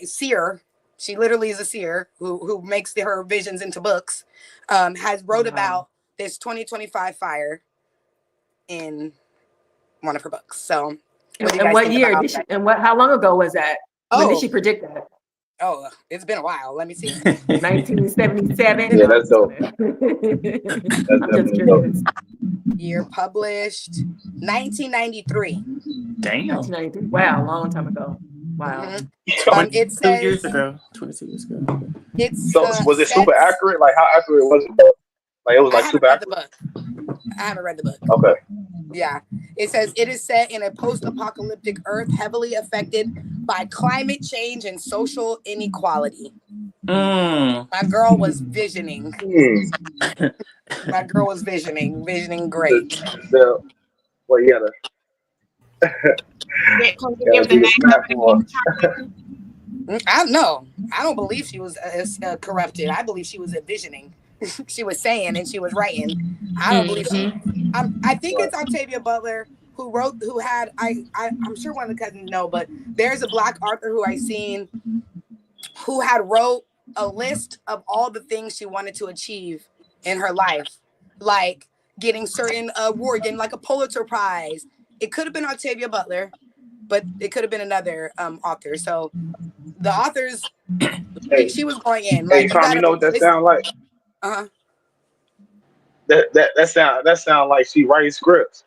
seer, she literally is a seer who makes her visions into books, has wrote about this 2025 fire in one of her books. So what do you And guys what think year about did she, that? and how long ago was that? When did she predict that? Oh, it's been a while. Let me see. 1977? Yeah, No, I'm that's just dope. kidding. That's I'm just definitely dope. curious. Year published 1993. Damn. 1993. Wow, a long time ago. Wow. Mhm. It 22 years says ago. 22 years ago. it's So was it super sets. accurate? Like how accurate was it? Like it was I like haven't super read the accurate. book. I haven't read the book. Okay. Yeah. It says it is set in a post-apocalyptic Earth heavily affected by climate change and social inequality. My girl was visioning. My girl was visioning great. Well, you gotta Can you give the do the name snap of it for. again, Charlie? I know. I don't believe she was corrupted. I believe she was visioning. She was saying and she was writing. I don't believe she. I think it's Octavia Butler who had I'm sure one of the cousins know, but there's a Black author who I seen who had wrote a list of all the things she wanted to achieve in her life, like getting certain award, getting like a Pulitzer Prize. It could have been Octavia Butler, but it could have been another author. So the authors, Hey, she was going in hey, like you Tom, got you to know what that listen. sound like? Uh-huh. That sound like she writes scripts.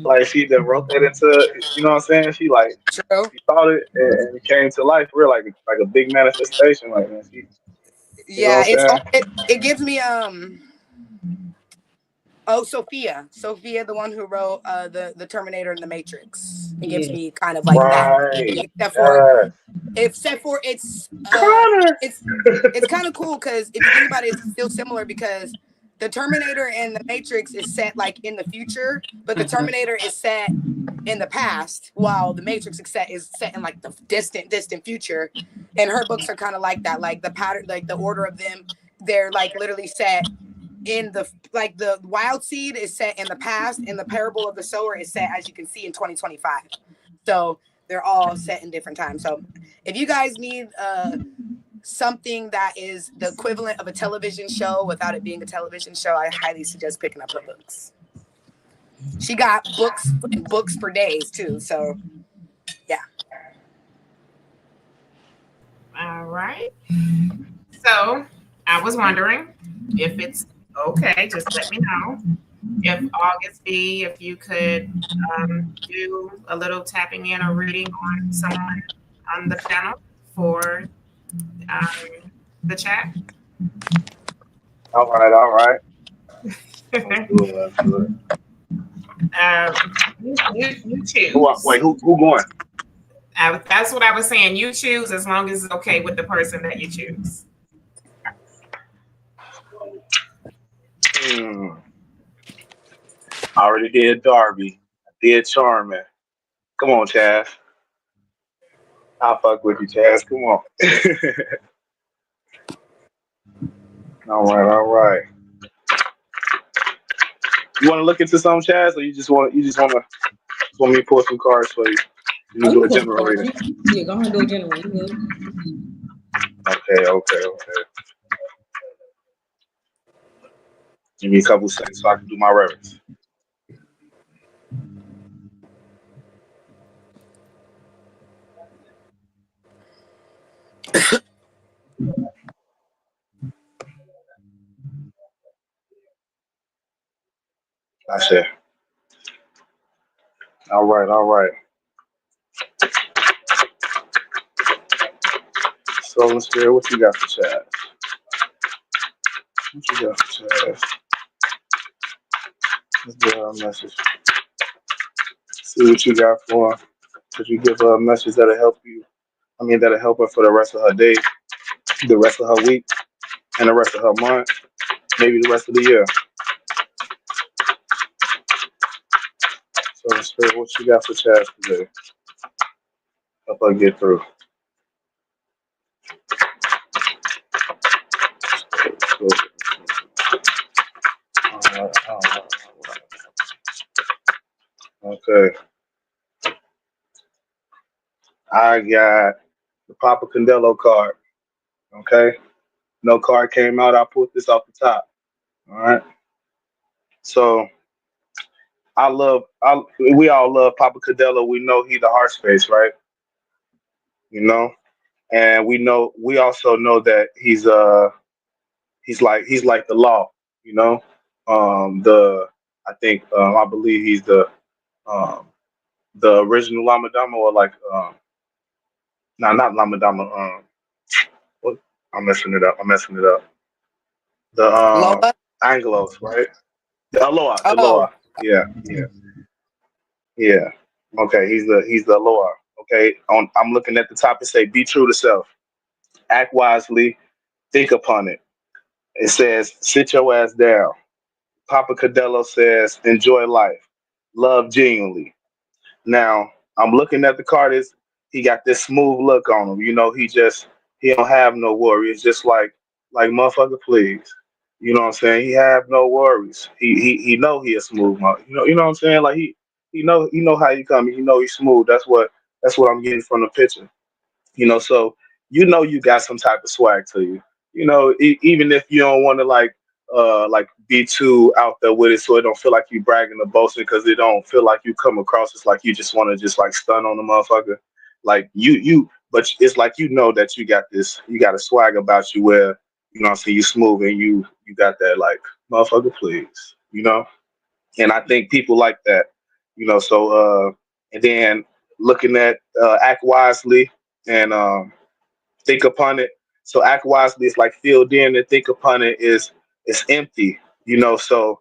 Like she then wrote that into, you know what I'm saying? She True. she thought it and it came to life. We're like a big manifestation. Like man, she, you know Yeah, what I'm saying? it gives me Sophia, the one who wrote the Terminator and the Matrix. It gives me kind of like that, Right. except for Connor. it's kind of cool because if you think about it, it's still similar because the Terminator and the Matrix is set like in the future, but the Terminator is set in the past, while the Matrix is set in like the distant future. And her books are kind of like that, like the pattern, like the order of them. They're like literally set in the Wild Seed is set in the past, and the Parable of the Sower is set, as you can see, in 2025. So they're all set in different times. So if you guys need something that is the equivalent of a television show without it being a television show, I highly suggest picking up her books. She got books for days too. So yeah. All right. So I was wondering if it's okay, just let me know. If August B, if you could do a little tapping in or reading on someone on the panel for the chat. All right. Let's do it. You choose. Wait, who going? That's what I was saying. You choose as long as it's okay with the person that you choose. I already did Darby. I did Charmin. Come on, Chaz. I'll fuck with you, Chaz. Come on. All right. You want to look into some, Chaz, or you just want me to pull some cards for you? You do a general reading. Yeah, go ahead and do a general reading. Okay. Give me a couple seconds so I can do my reverence. That's it. All right. So, let's hear what you got for Chaz. Let's give her a message. See what you got for her. Could you give her a message that'll help you? That'll help her for the rest of her day, the rest of her week, and the rest of her month, maybe the rest of the year. So, let's hear what you got for Chaz today. Hope I get through. Okay. I got the Papa Candelo card. Okay. No card came out. I pulled this off the top. All right. So we all love Papa Candelo. We know he the heart space, right? You know, and we also know that he's like the law. You know, I believe he's um the original Lama Dama, or like no, not Lama Dama. What? I'm messing it up. The Lola. Anglos, right? The Aloha, the Oh, Aloha. Yeah, yeah, yeah. Okay, he's the Aloha. Okay, I'm looking at the top. It say, "Be true to self, act wisely, think upon it." It says, "Sit your ass down." Papa Cadello says, "Enjoy life, love genuinely." Now I'm looking at the card. Is he got this smooth look on him? You know, he don't have no worry. It's just like motherfucker, please. You know what I'm saying? He have no worries. He know he a smooth mother. You know what I'm saying? Like he know how you come. He know he's smooth. That's what I'm getting from the picture. So you got some type of swag to you. Even if you don't want to like be too out there with it, so it don't feel like you bragging or boasting, because it don't feel like you come across as like you just want to just like stun on the motherfucker. Like but it's like that you got a swag about you where what I'm saying, you smooth, and you got that like motherfucker, please. And I think people like that. And then looking at act wisely and think upon it. So act wisely is like filled in, and think upon it is it's empty. So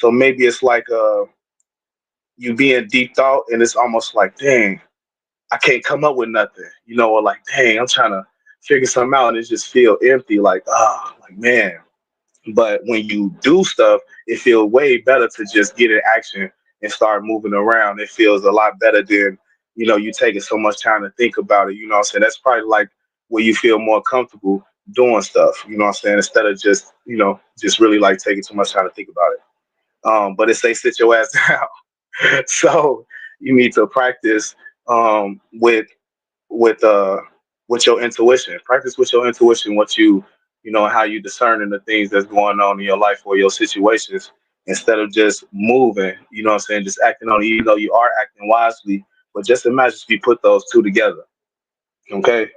maybe it's like you being deep thought, and it's almost like, dang, I can't come up with nothing, or like, dang, I'm trying to figure something out, and it just feel empty, like, like, man. But when you do stuff, it feels way better to just get in action and start moving around. It feels a lot better than, you taking so much time to think about it. You know what I'm saying? That's probably like where you feel more comfortable doing stuff, you know what I'm saying? Instead of just really like taking too much time to think about it. But it say sit your ass down. So you need to practice with with uh with your intuition. Practice with your intuition, what how you discerning the things that's going on in your life or your situations, instead of just moving, you know what I'm saying, just acting on it, even though you are acting wisely. But just imagine if you put those two together. Okay.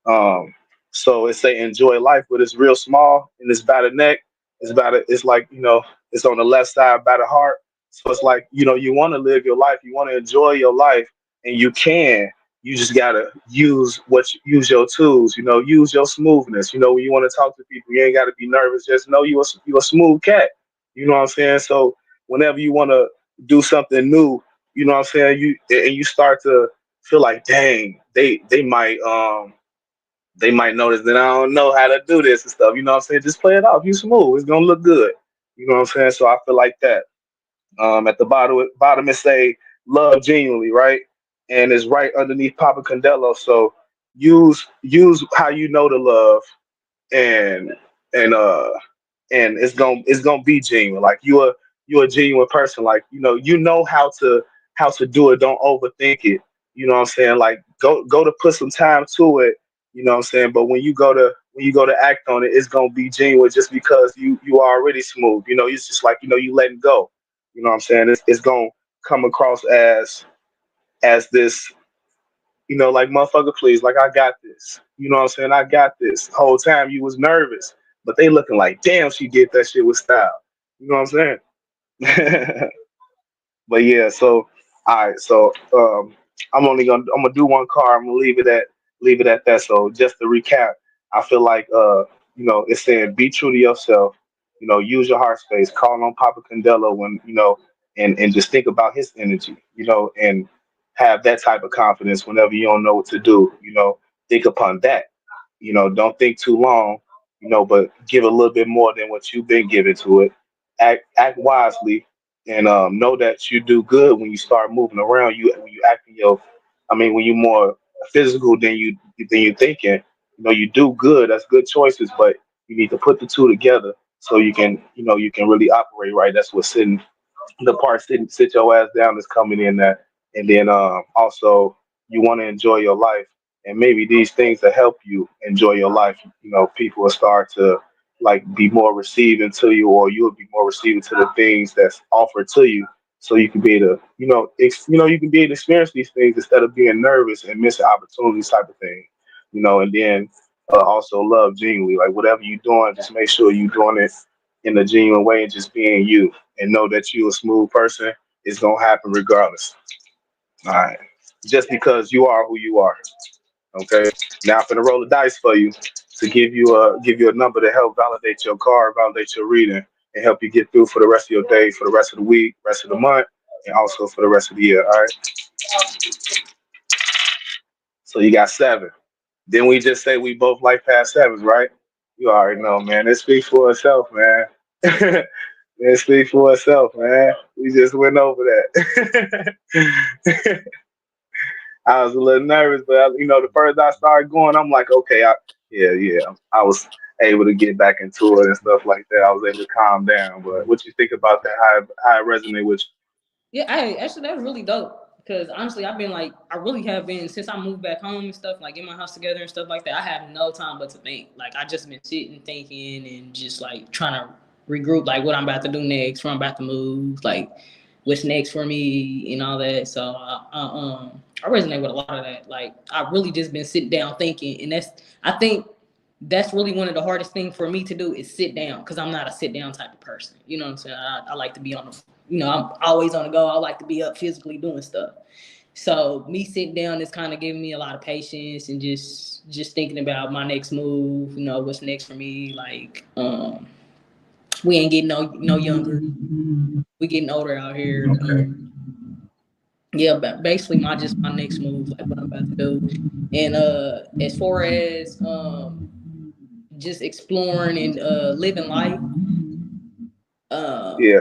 Um, so it say enjoy life, but it's real small, and it's by the neck. It's like, it's on the left side by the heart. So it's like, you want to live your life, you want to enjoy your life, and you can. You just gotta use your tools, use your smoothness. When you want to talk to people, you ain't gotta be nervous. Just know you a smooth cat. You know what I'm saying? So whenever you wanna do something new, you know what I'm saying, you start to feel like, dang, they might notice that I don't know how to do this and stuff. You know what I'm saying? Just play it off. You smooth. It's gonna look good. You know what I'm saying? So I feel like that. At the bottom it say love genuinely, right? And it's right underneath Papa Candelo. So use how you know to love, and and uh and it's gonna be genuine. Like you're a genuine person. Like how to do it. Don't overthink it. You know what I'm saying? Like go to put some time to it. You know what I'm saying? But when you go to act on it, it's gonna be genuine, just because you are already smooth. It's just like you letting go. You know what I'm saying? It's gonna come across as this, like motherfucker, please, like I got this. You know what I'm saying? I got this. The whole time you was nervous, but they looking like, damn, she did that shit with style. You know what I'm saying? But yeah, so all right, so I'm gonna do one card. I'm gonna leave it at that. So just to recap, I feel like it's saying be true to yourself. Use your heart space. Call on Papa Candelo when and just think about his energy. And have that type of confidence whenever you don't know what to do. Think upon that. Don't think too long. But give a little bit more than what you've been given to it. Act wisely, and know that you do good when you start moving around. When you act in your, I mean, when you more physical than you thinking. You know, you do good. That's good choices, but you need to put the two together so you can really operate right. That's what sitting the part sit your ass down is coming in that, and then also you want to enjoy your life, and maybe these things that help you enjoy your life. You know, people will start to like be more receiving to you, or you'll be more receiving to the things that's offered to you, so you can be able to you can be able to experience these things instead of being nervous and missing opportunities type of thing. You know, and then also love genuinely, like whatever you're doing, just make sure you're doing it in a genuine way and just being you, and know that you're a smooth person. It's gonna happen regardless. All right. Just because you are who you are. Okay. Now I'm gonna roll the dice for you to give you a number to help validate your card, validate your reading, and help you get through for the rest of your day, for the rest of the week, rest of the month, and also for the rest of the year. All right. So you got 7. Then we just say we both like past 7s, right? You already know, man. It speaks for itself, man. It speaks for itself, man. We just went over that. I was a little nervous, but the further I started going, I'm like, okay, yeah. I was able to get back into it and stuff like that. I was able to calm down. But what you think about that? How it resonate with Yeah, actually that was really dope. Because honestly, I really have been, since I moved back home and stuff, like in my house together and stuff like that, I have no time but to think. Like I just been sitting, thinking, and just like trying to regroup, like what I'm about to do next, where I'm about to move, like what's next for me and all that. So I resonate with a lot of that. Like I really just been sitting down thinking, and I think that's really one of the hardest things for me to do is sit down, because I'm not a sit down type of person. You know what I'm saying? I like to be on the, I'm always on the go. I like to be up physically doing stuff. So me sitting down is kind of giving me a lot of patience and just thinking about my next move. What's next for me. Like we ain't getting no younger. We getting older out here. Okay. Yeah, but basically my next move, like what I'm about to do. And as far as just exploring and living life, Yeah.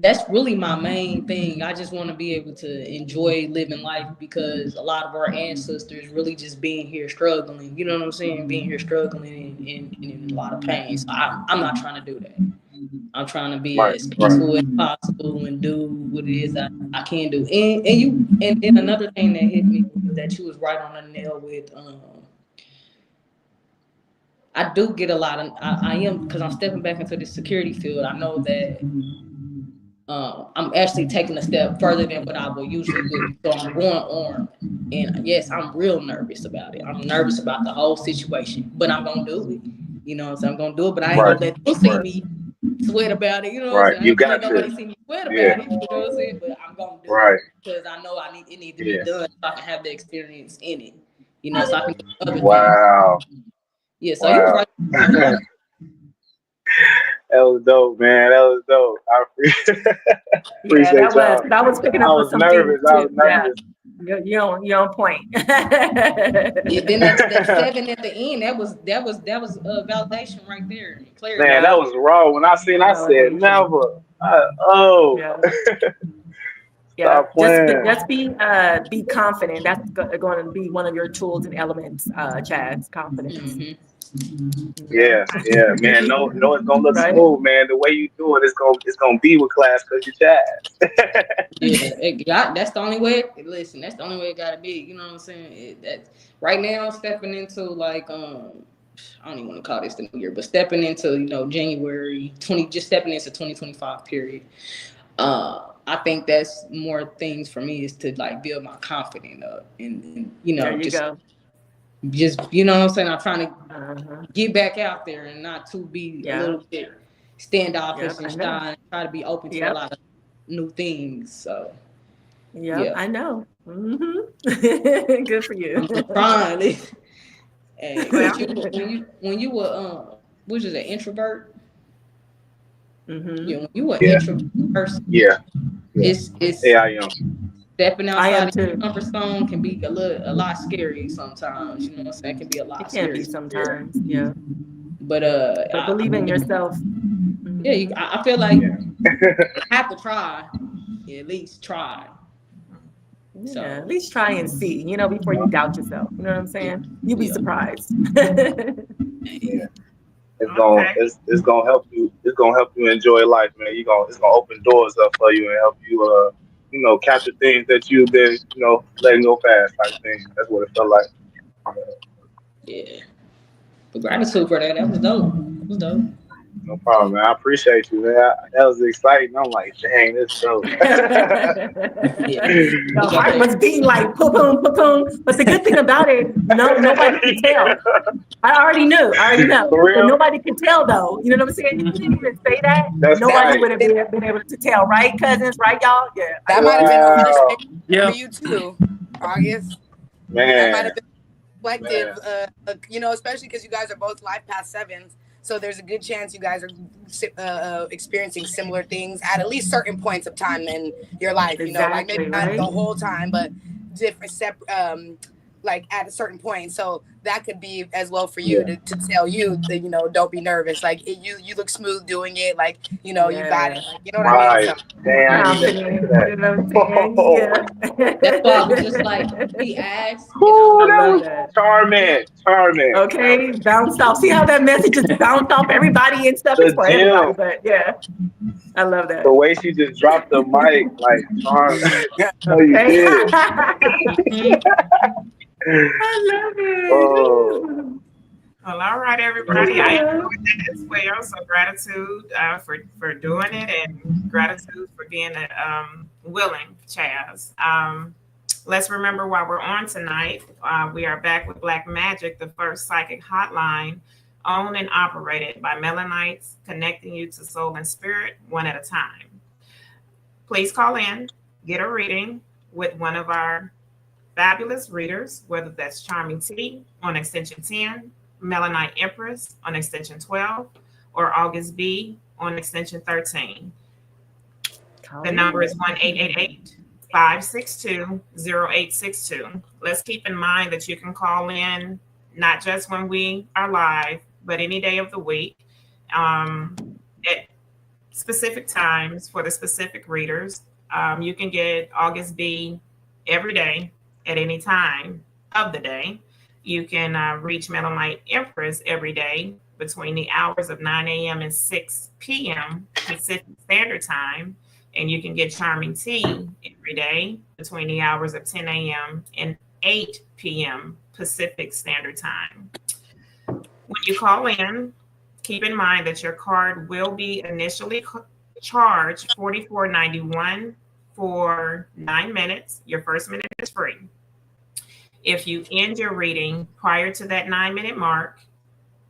that's really my main thing. I just want to be able to enjoy living life, because a lot of our ancestors really just being here struggling. You know what I'm saying? Being here struggling and in a lot of pain. So I'm not trying to do that. I'm trying to be Right. as peaceful as possible and do what it is I can do. And then another thing that hit me was that you was right on the nail with I do get a lot of I am, because I'm stepping back into the security field. I know that I'm actually taking a step further than what I would usually do. So I'm going armed. And yes, I'm real nervous about it. I'm nervous about the whole situation, but I'm going to do it. So I'm going to do it, but I ain't going to let them see me sweat about it. You know what I'm saying? I You ain't going to got let nobody to. see me sweat Yeah. about it. You know what I'm saying? But I'm going to do Right. it, because I know it needs to be done so I can have the experience in it. So I can do other things. Wow. Yeah, so you was right. That was dope, man. That was dope. I appreciate y'all. That was picking I up on was some nervous. things I was too. nervous. Yeah, you're on point. Yeah, then that 7 at the end, that was validation right there. Clarity. Man, that was raw. When I seen, I said never. Yeah. Stop playing. Just be confident. That's going to be one of your tools and elements, Chad's confidence. Mm-hmm. Yeah, man. No, it's gonna look smooth, man. The way you do it, it's gonna be with class because you're Chad. Yeah, that's the only way. Listen, that's the only way it gotta be. You know what I'm saying? That's right now stepping into like I don't even want to call this the new year, but stepping into January 20, just stepping into 2025 period. I think that's more things for me is to like build my confidence up and there you just go. Just what I'm saying. I'm trying to get back out there and not to be a little bit standoffish and shy, and try to be open to a lot of new things. So I know. Mm-hmm. Good for you. I'm trying. When you were which is an introvert. Mm-hmm. Yeah, when you were an introvert person. Yeah. It's I am. Stepping outside of your comfort zone can be a lot scary sometimes. You know what I'm saying? It can be a lot scary. It can be sometimes, yeah. But believe in yourself. Yeah, I feel like you have to try. At least try. Yeah, So at least try and see, you know, before you doubt yourself. You know what I'm saying? You'll be yeah. surprised. Yeah. Okay. It's gonna help you. It's gonna help you enjoy life, man. It's gonna open doors up for you and help you, capture things that you've been, letting go past, type thing. That's what it felt like. Yeah. But gratitude for that. That was dope. That was dope. No problem, man. I appreciate you, man. That was exciting. I'm like, dang, this dope. Yeah. The heart was beating like boom, boom, boom. But the good thing about it, nobody could tell. I already know. For But real? nobody could tell though. You know what I'm saying? If you didn't even say that, That's nobody right. would have been able to tell, right, cousins? Right, y'all? Yeah. That might have been a harsh Wow, thing Yeah. for you too, August. That might man, have been reflective, man. especially because you guys are both life past sevens. So there's a good chance you guys are experiencing similar things at least certain points of time in your life. You know, like maybe Exactly, not right? the whole time, but different like at a certain point. So that could be as well for you Yeah. to tell you that, don't be nervous. Like you look smooth doing it. Like, you got it. Like, you know what I mean? Right. So Dang, I didn't even think Confident. of You know that. what I'm saying? That's why I was just Yeah. like, he asked, and I was Ooh, I that love was like, that. charming. Charming. Okay, bounce off. See how that message just bounced off everybody and stuff? It's The for everybody, gym. but yeah, I love The that. way she just dropped the mic, like, charm. No, you Okay. did. I love it. Oh, Ooh. Well, all right, everybody. I Yeah. enjoyed that as well. So gratitude for doing it, and gratitude for being willing, Chaz. Let's remember while we're on tonight, we are back with Black Magic, the first psychic hotline, owned and operated by Melanites, connecting you to soul and spirit one at a time. Please call in, get a reading with one of our fabulous readers, whether that's Charming T on extension 10, Melanite Empress on extension 12, or August B on extension 13. The number is 1-888-562-0862. Let's keep in mind that you can call in not just when we are live, but any day of the week at specific times for the specific readers. You can get August B every day at any time of the day. You can reach Melanite Empress every day between the hours of 9 a.m. and 6 p.m. Pacific Standard Time. And you can get Charming T every day between the hours of 10 a.m. and 8 p.m. Pacific Standard Time. When you call in, keep in mind that your card will be initially charged $44.91 for 9 minutes. Your first minute is free. If you end your reading prior to that 9-minute mark,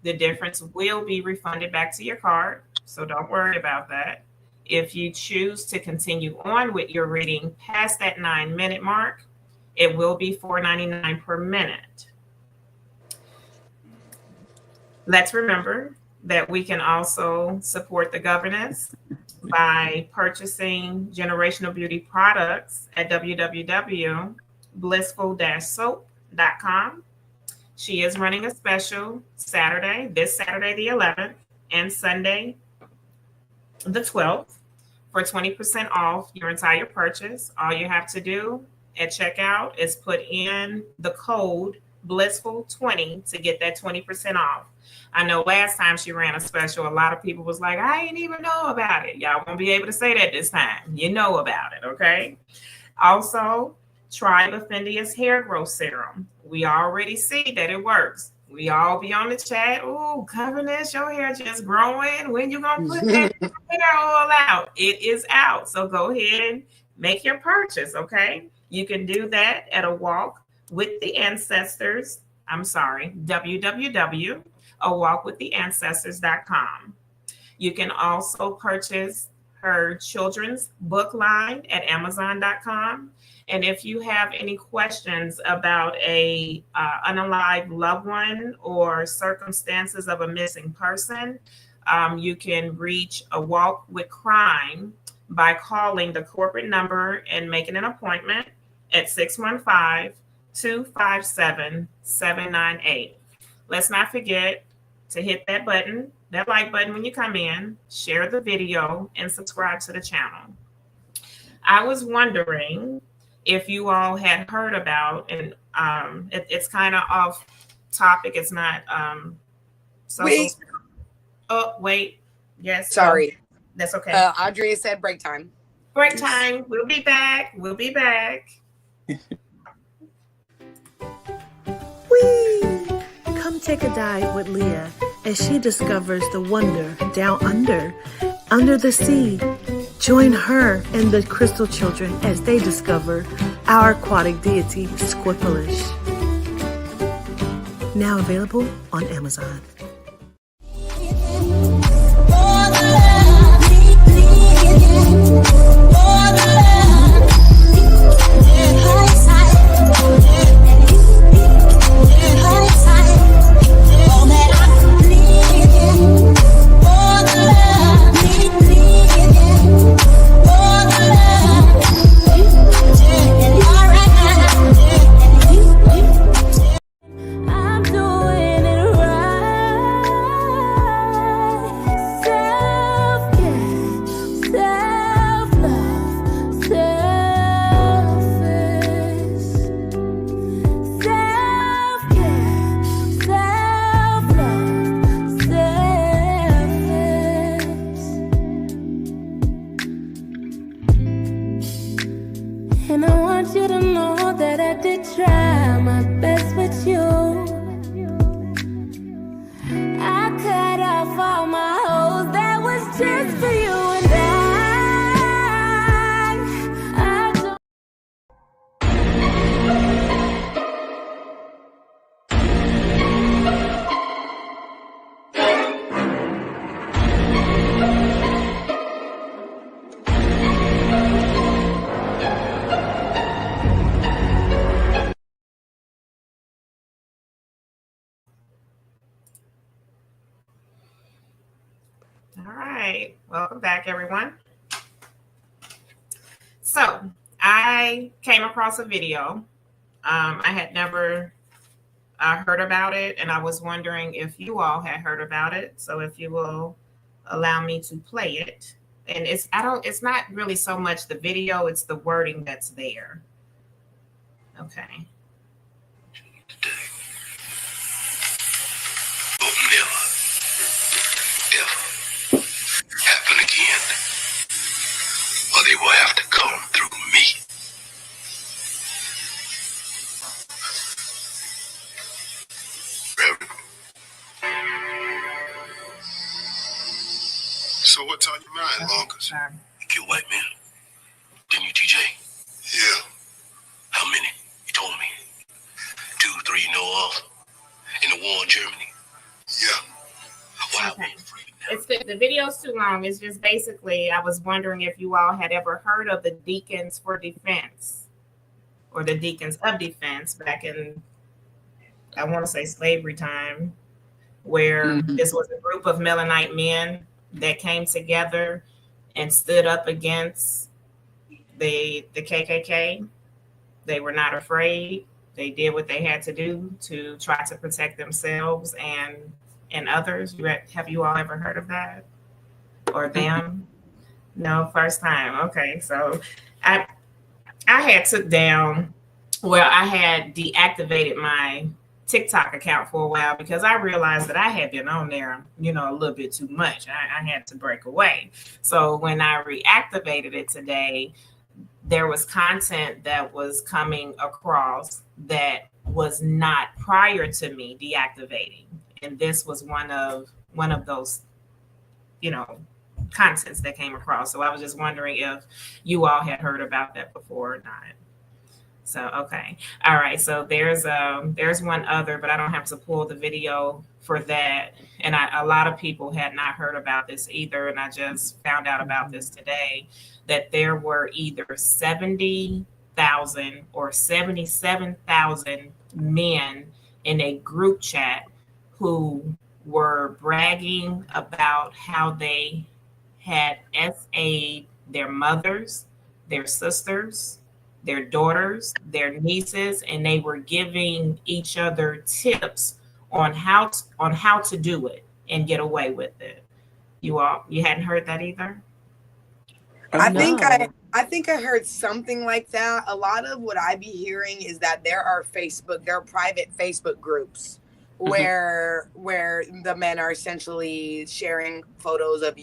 the difference will be refunded back to your card. So don't worry about that. If you choose to continue on with your reading past that 9-minute mark, it will be $4.99 per minute. Let's remember that we can also support the governess by purchasing generational beauty products at www.blissful-soap.com. She is running a special this Saturday the 11th, and Sunday the 12th for 20% off your entire purchase. All you have to do at checkout is put in the code Blissful20 to get that 20% off. I know last time she ran a special, a lot of people was like, I didn't even know about it. Y'all won't be able to say that this time. You know about it, okay? Also, try Befendia's hair growth serum. We already see that it works. We all be on the chat. Oh, Governess, your hair just growing. When you gonna put that hair oil out? It is out. So go ahead and make your purchase, okay? You can do that at A Walk with the Ancestors. www.awalkwiththeancestors.com. You can also purchase her children's book line at Amazon.com. And if you have any questions about a unalived loved one or circumstances of a missing person, you can reach A Walk with Crime by calling the corporate number and making an appointment at 615-257-798. Let's not forget to hit that button, that like button when you come in, share the video, and subscribe to the channel. I was wondering if you all had heard about, and it's kind of off topic. It's not social. Wait. Oh, wait. Yes. Sorry. That's okay. Andrea said break time. Break time. We'll be back. We'll be back. Whee! Come take a dive with Leah as she discovers the wonder down under the sea. Join her and the Crystal Children as they discover our aquatic deity, Squirpelish. Now available on Amazon. And I want you to know that I did try my best with you. I cut off all my hoes, that was just for you and I don't. All right. Welcome back, everyone. So I came across a video. I had never heard about it, and I was wondering if you all had heard about it. So if you will allow me to play it. And it's not really so much the video, it's the wording that's there. Okay. Happen again, or they will have to come through me. Reverend. So what's on your mind, Marcus? You killed white men, didn't you, TJ? Yeah. How many? You told me. 2, 3 you know of? In the war in Germany? Yeah. Why? Okay. The video's too long. It's just basically, I was wondering if you all had ever heard of the Deacons for Defense or the Deacons of Defense back in, I want to say, slavery time, where this was a group of Mennonite men that came together and stood up against the KKK. They were not afraid. They did what they had to do to try to protect themselves and others. Have you all ever heard of that or them? No, first time. Okay, so I had took down. Well, I had deactivated my TikTok account for a while because I realized that I had been on there, a little bit too much. I had to break away. So when I reactivated it today, there was content that was coming across that was not prior to me deactivating. And this was one of those, contents that came across. So I was just wondering if you all had heard about that before or not. So, okay. All right. So there's one other, but I don't have to pull the video for that. And a lot of people had not heard about this either. And I just found out about this today, that there were either 70,000 or 77,000 men in a group chat who were bragging about how they had SA'd their mothers, their sisters, their daughters, their nieces, and they were giving each other tips on how to do it and get away with it. You hadn't heard that either? I think I think I heard something like that. A lot of what I be hearing is that there are private Facebook groups where the men are essentially sharing photos of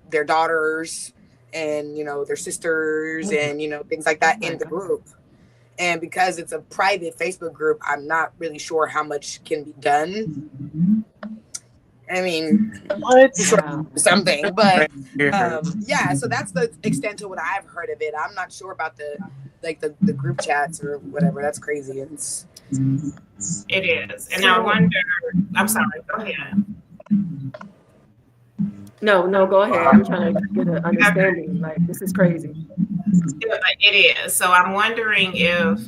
their daughters and their sisters and things like that in the group. And because it's a private Facebook group, I'm not really sure how much can be done. I mean, something, but yeah. So that's the extent to what I've heard of it. I'm not sure about the group chats or whatever. That's crazy. It is, and I wonder. I'm sorry. Go ahead. No, go ahead. I'm trying to get an understanding. Like, this is crazy. It is. So I'm wondering if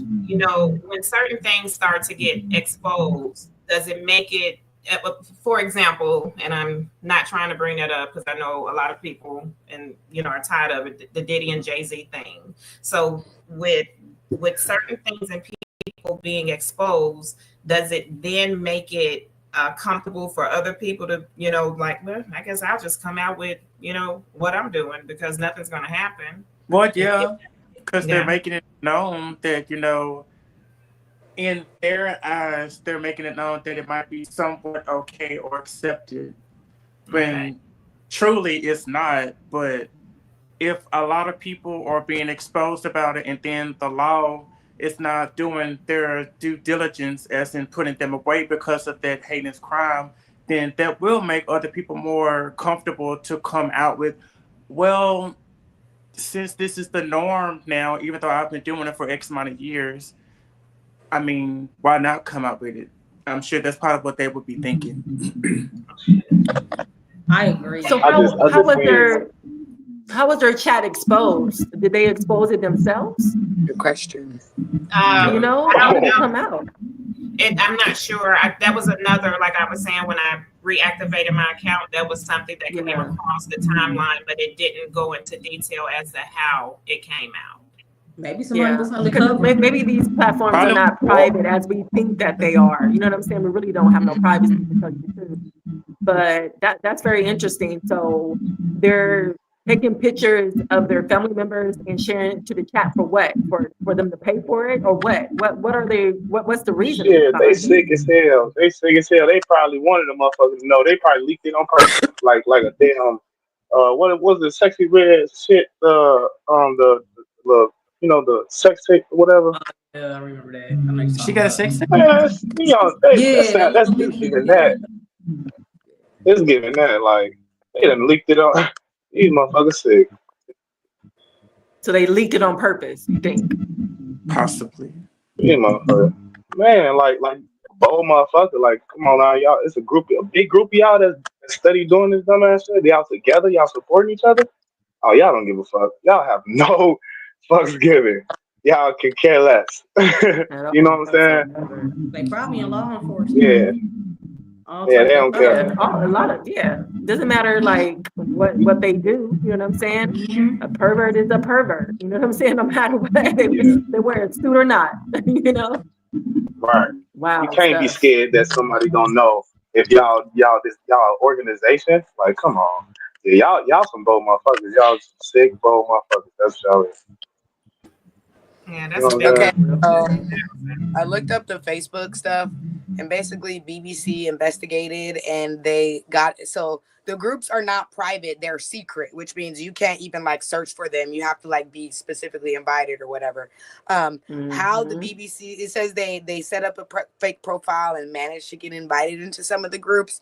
when certain things start to get exposed, does it make it? For example, and I'm not trying to bring that up because I know a lot of people and are tired of it, the Diddy and Jay-Z thing. So with certain things and people being exposed, does it then make it comfortable for other people to like, well, I guess I'll just come out with what I'm doing because nothing's going to happen? Well, yeah, because they're making it known that in their eyes, they're making it known that it might be somewhat okay or accepted when truly it's not. But if a lot of people are being exposed about it and then the law is not doing their due diligence as in putting them away because of that heinous crime, then that will make other people more comfortable to come out with, well, since this is the norm now, even though I've been doing it for X amount of years, I mean, why not come up with it? I'm sure that's part of what they would be thinking. I agree. So how was their chat exposed? Did they expose it themselves? Good question. How did it come out? I'm not sure. That was another, like I was saying, when I reactivated my account, that was something that came across the timeline, but it didn't go into detail as to how it came out. Maybe somebody was undercover. Maybe these platforms are not private as we think that they are. You know what I'm saying? We really don't have no privacy, to tell you the truth. But that's very interesting. So they're taking pictures of their family members and sharing it to the chat for what? For them to pay for it, or what? What are they? What's the reason? Yeah, they sick as hell. They sick as hell. They probably wanted the motherfuckers to know. They probably leaked it on purpose, like a damn. What was the sexy red shit? The the sex tape or whatever. Yeah, I remember that. She got a sex tape? That's giving that. It's giving that, like, they done leaked it on. These motherfuckers sick. So they leaked it on purpose, you think? Possibly. Yeah, motherfucker. Man, like bold motherfucker. Like, come on now, y'all. It's a big group of y'all that study doing this dumbass shit. Y'all together, y'all supporting each other. Oh, y'all don't give a fuck. Y'all have no fucks given. Y'all can care less. You know what I'm saying? They probably in law enforcement. Yeah. Yeah, they don't care. A lot of doesn't matter like what they do. You know what I'm saying? A pervert is a pervert. You know what I'm saying? No matter what they wear a suit or not. You know. Right. Wow. You can't be scared that somebody don't know if y'all organization. Like, come on. Yeah, y'all some bold motherfuckers. Y'all sick bold motherfuckers. That's y'all. Yeah, that's a big okay. I looked up the Facebook stuff, and basically BBC investigated, and they got so the groups are not private; they're secret, which means you can't even like search for them. You have to like be specifically invited or whatever. How the BBC it says they set up a fake profile and managed to get invited into some of the groups.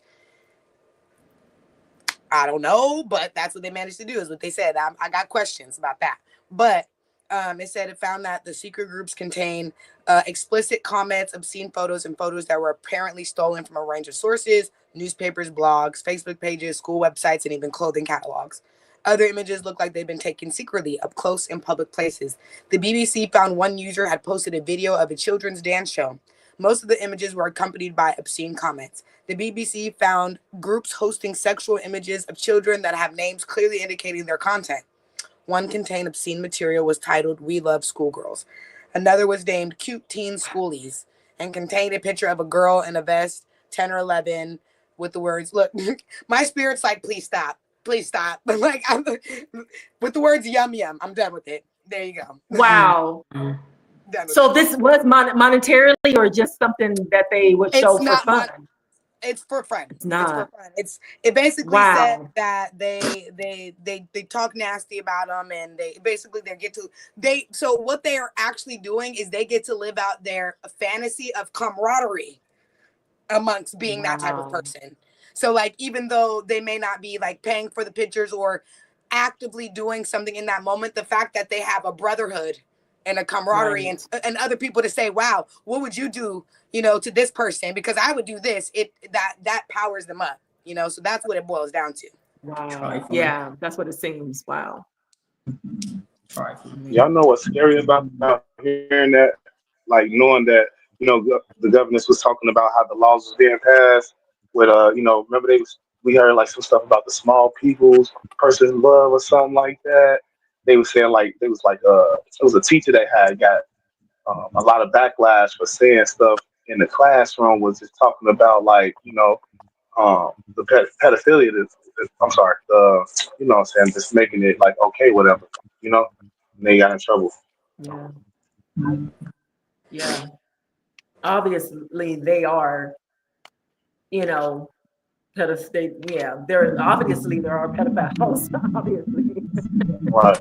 I don't know, but that's what they managed to do. Is what they said. I got questions about that, but. It said it found that the secret groups contain explicit comments, obscene photos, and photos that were apparently stolen from a range of sources, newspapers, blogs, Facebook pages, school websites, and even clothing catalogs. Other images look like they've been taken secretly up close in public places. The BBC found one user had posted a video of a children's dance show. Most of the images were accompanied by obscene comments. The BBC found groups hosting sexual images of children that have names clearly indicating their content. One contained obscene material was titled "We Love Schoolgirls." Another was named "Cute Teen Schoolies" and contained a picture of a girl in a vest, 10 or 11, with the words, "Look, my spirit's like, please stop. please stop. Like, with the words yum yum, I'm done with it. There you go. Wow. So this was monetarily or just something that they would show for fun? It's for fun. It's not. It's for fun. It basically said that they talk nasty about them, and so what they are actually doing is they get to live out their fantasy of camaraderie amongst being that type of person. So like, even though they may not be like paying for the pictures or actively doing something in that moment, the fact that they have a brotherhood and a camaraderie and other people to say, wow, what would you do, to this person? Because I would do this. That powers them up, so that's what it boils down to. Wow. Yeah, that's what it seems. Wow. Y'all know what's scary about hearing that? Like knowing that, the governors was talking about how the laws was being passed with, remember we heard like some stuff about the small people's person's love or something like that. They were saying like, it was a teacher that had got a lot of backlash for saying stuff in the classroom, was just talking about like, the pedophilia, what I'm saying, just making it like, okay, whatever, and they got in trouble. Yeah. Obviously they are, there are pedophiles, obviously. Right.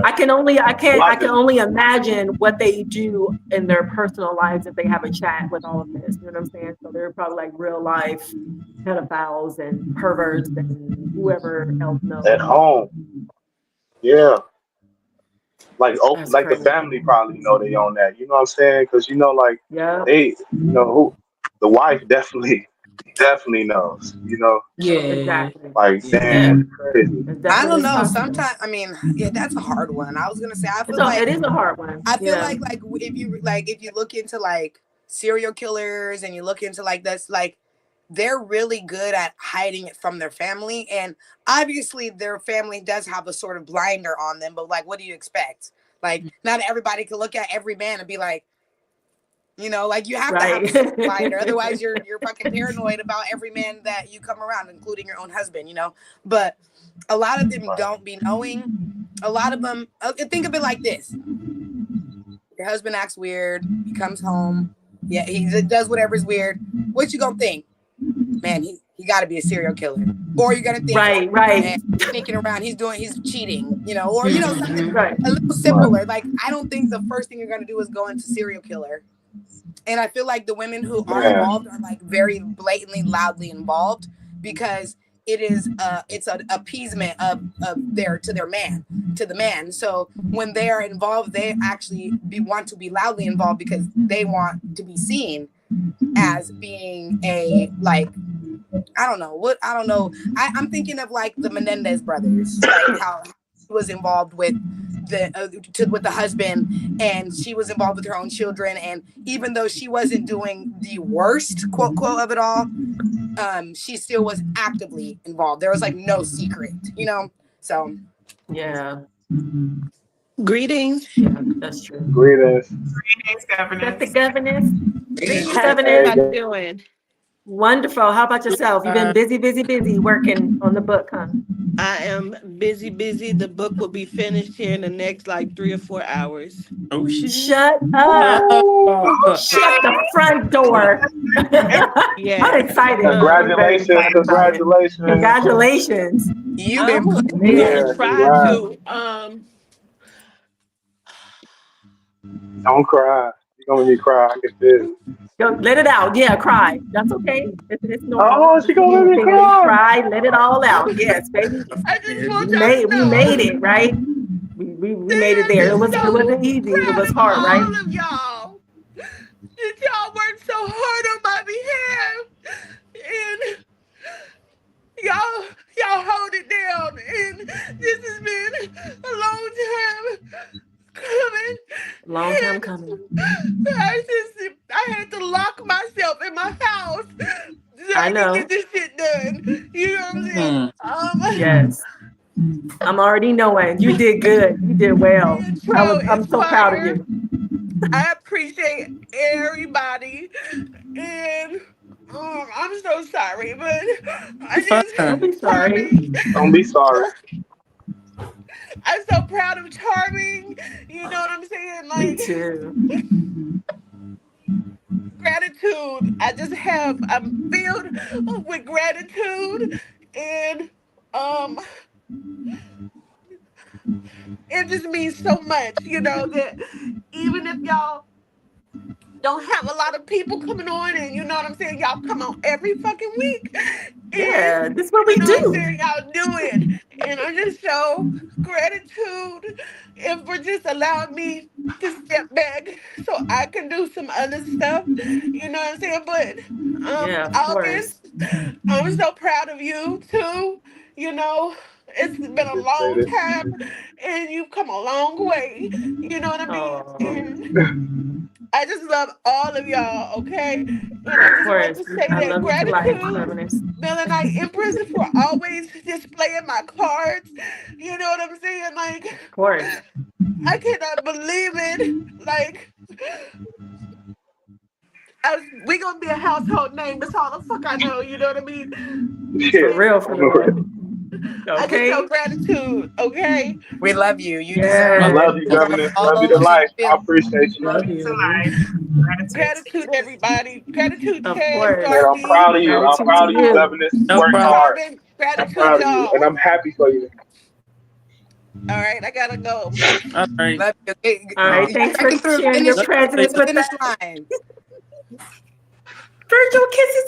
I can only imagine what they do in their personal lives if they have a chat with all of this. You know what I'm saying? So they're probably like real life pedophiles and perverts and whoever else knows. At home. Yeah. Like That's the family probably know they own that. You know what I'm saying? Because they, who the wife definitely knows. Yeah. Exactly. Like, damn. I don't know. Sometimes, that's a hard one. I was gonna say, I feel like it is a hard one. I feel like if you look into like serial killers and you look into like this, like they're really good at hiding it from their family, and obviously their family does have a sort of blinder on them. But like, what do you expect? Like, not everybody can look at every man and be like, like you have to have a blinder. Otherwise, you're fucking paranoid about every man that you come around, including your own husband. But a lot of them don't be knowing. A lot of them think of it like this: your husband acts weird. He comes home. Yeah, he does whatever's weird. What you gonna think? Man, he got to be a serial killer. Or you're gonna think, right, man, he's sneaking around, he's cheating, or something a little simpler. Like, I don't think the first thing you're gonna do is go into serial killer. And I feel like the women who are involved are like very blatantly, loudly involved, because it's an appeasement of the man. So when they are involved, they actually want to be loudly involved because they want to be seen as being I'm thinking of like the Menendez brothers, like how he was involved with the husband, and she was involved with her own children, and even though she wasn't doing the worst quote of it all, she still was actively involved. There was like no secret, so yeah. Greetings. Yeah, that's true. Greetings, governess. That's the governess. Greetings, governess. How you doing? Wonderful. How about yourself? You've been busy working on the book, huh? I am busy. The book will be finished here in the next like 3 or 4 hours. Oh shit! Shut up! Shut the front door. Yeah. I'm excited. Congratulations. You've been try to Don't cry. You're gonna make me cry. I can feel it. Go, let it out. Yeah, cry. That's okay. It's normal. Oh, she gonna let me cry. Let it all out. Yes, baby. We made it, right? We made it there. It wasn't easy. It was hard, right? All of y'all. Y'all worked so hard on my behalf, and y'all hold it down. And this has been a long time coming. Long time coming. I had to lock myself in my house so I know. can get this shit done. You know what I'm saying? Yes. I'm already knowing. You did good. You did well. I'm so proud of you. I appreciate everybody, and I'm so sorry, but I just Don't be sorry. Don't be sorry. I'm so proud of Charming. You know what I'm saying? Me Like too. gratitude. I'm filled with gratitude, and um it just means so much, that even if y'all don't have a lot of people coming on, and you know what I'm saying, y'all come on every fucking week, and Yeah, this is what we you know what I'm do. saying, y'all do it, and I just show gratitude and for just allowing me to step back so I can do some other stuff, you know what I'm saying, but Yeah, of course. August, I'm so proud of you too, you know. It's been a Appreciate long it. time, and you've come a long way. You know what I mean? Oh, And I just love all of y'all, okay? And I of just want course. to say I that love you to life, gratitude, feminist. Melanite Empress, for always displaying my cards. You know what I'm saying? Like, Of course. I cannot believe it. Like, we gonna be a household name. That's all the fuck I know. You know what I mean? For Yeah. real, for real. I just show Okay? gratitude, okay? We love you. You I deserve love Yes. you, deserve Governor. all Love you to those life. I feelings. appreciate you. Love To you. life. Gratitude, everybody. Gratitude, Of Chad, course. Man, I'm Darby, proud of you. I'm Gratitude to proud of you, you. Governor. You No worked problem. hard. Charming. I'm Gratitude, proud of you, y'all. and I'm happy for you. All right, I gotta go. All right. Love you. All right. Get Thanks for cracking through sharing your finish Love presence the with finish us. line. Virtual kisses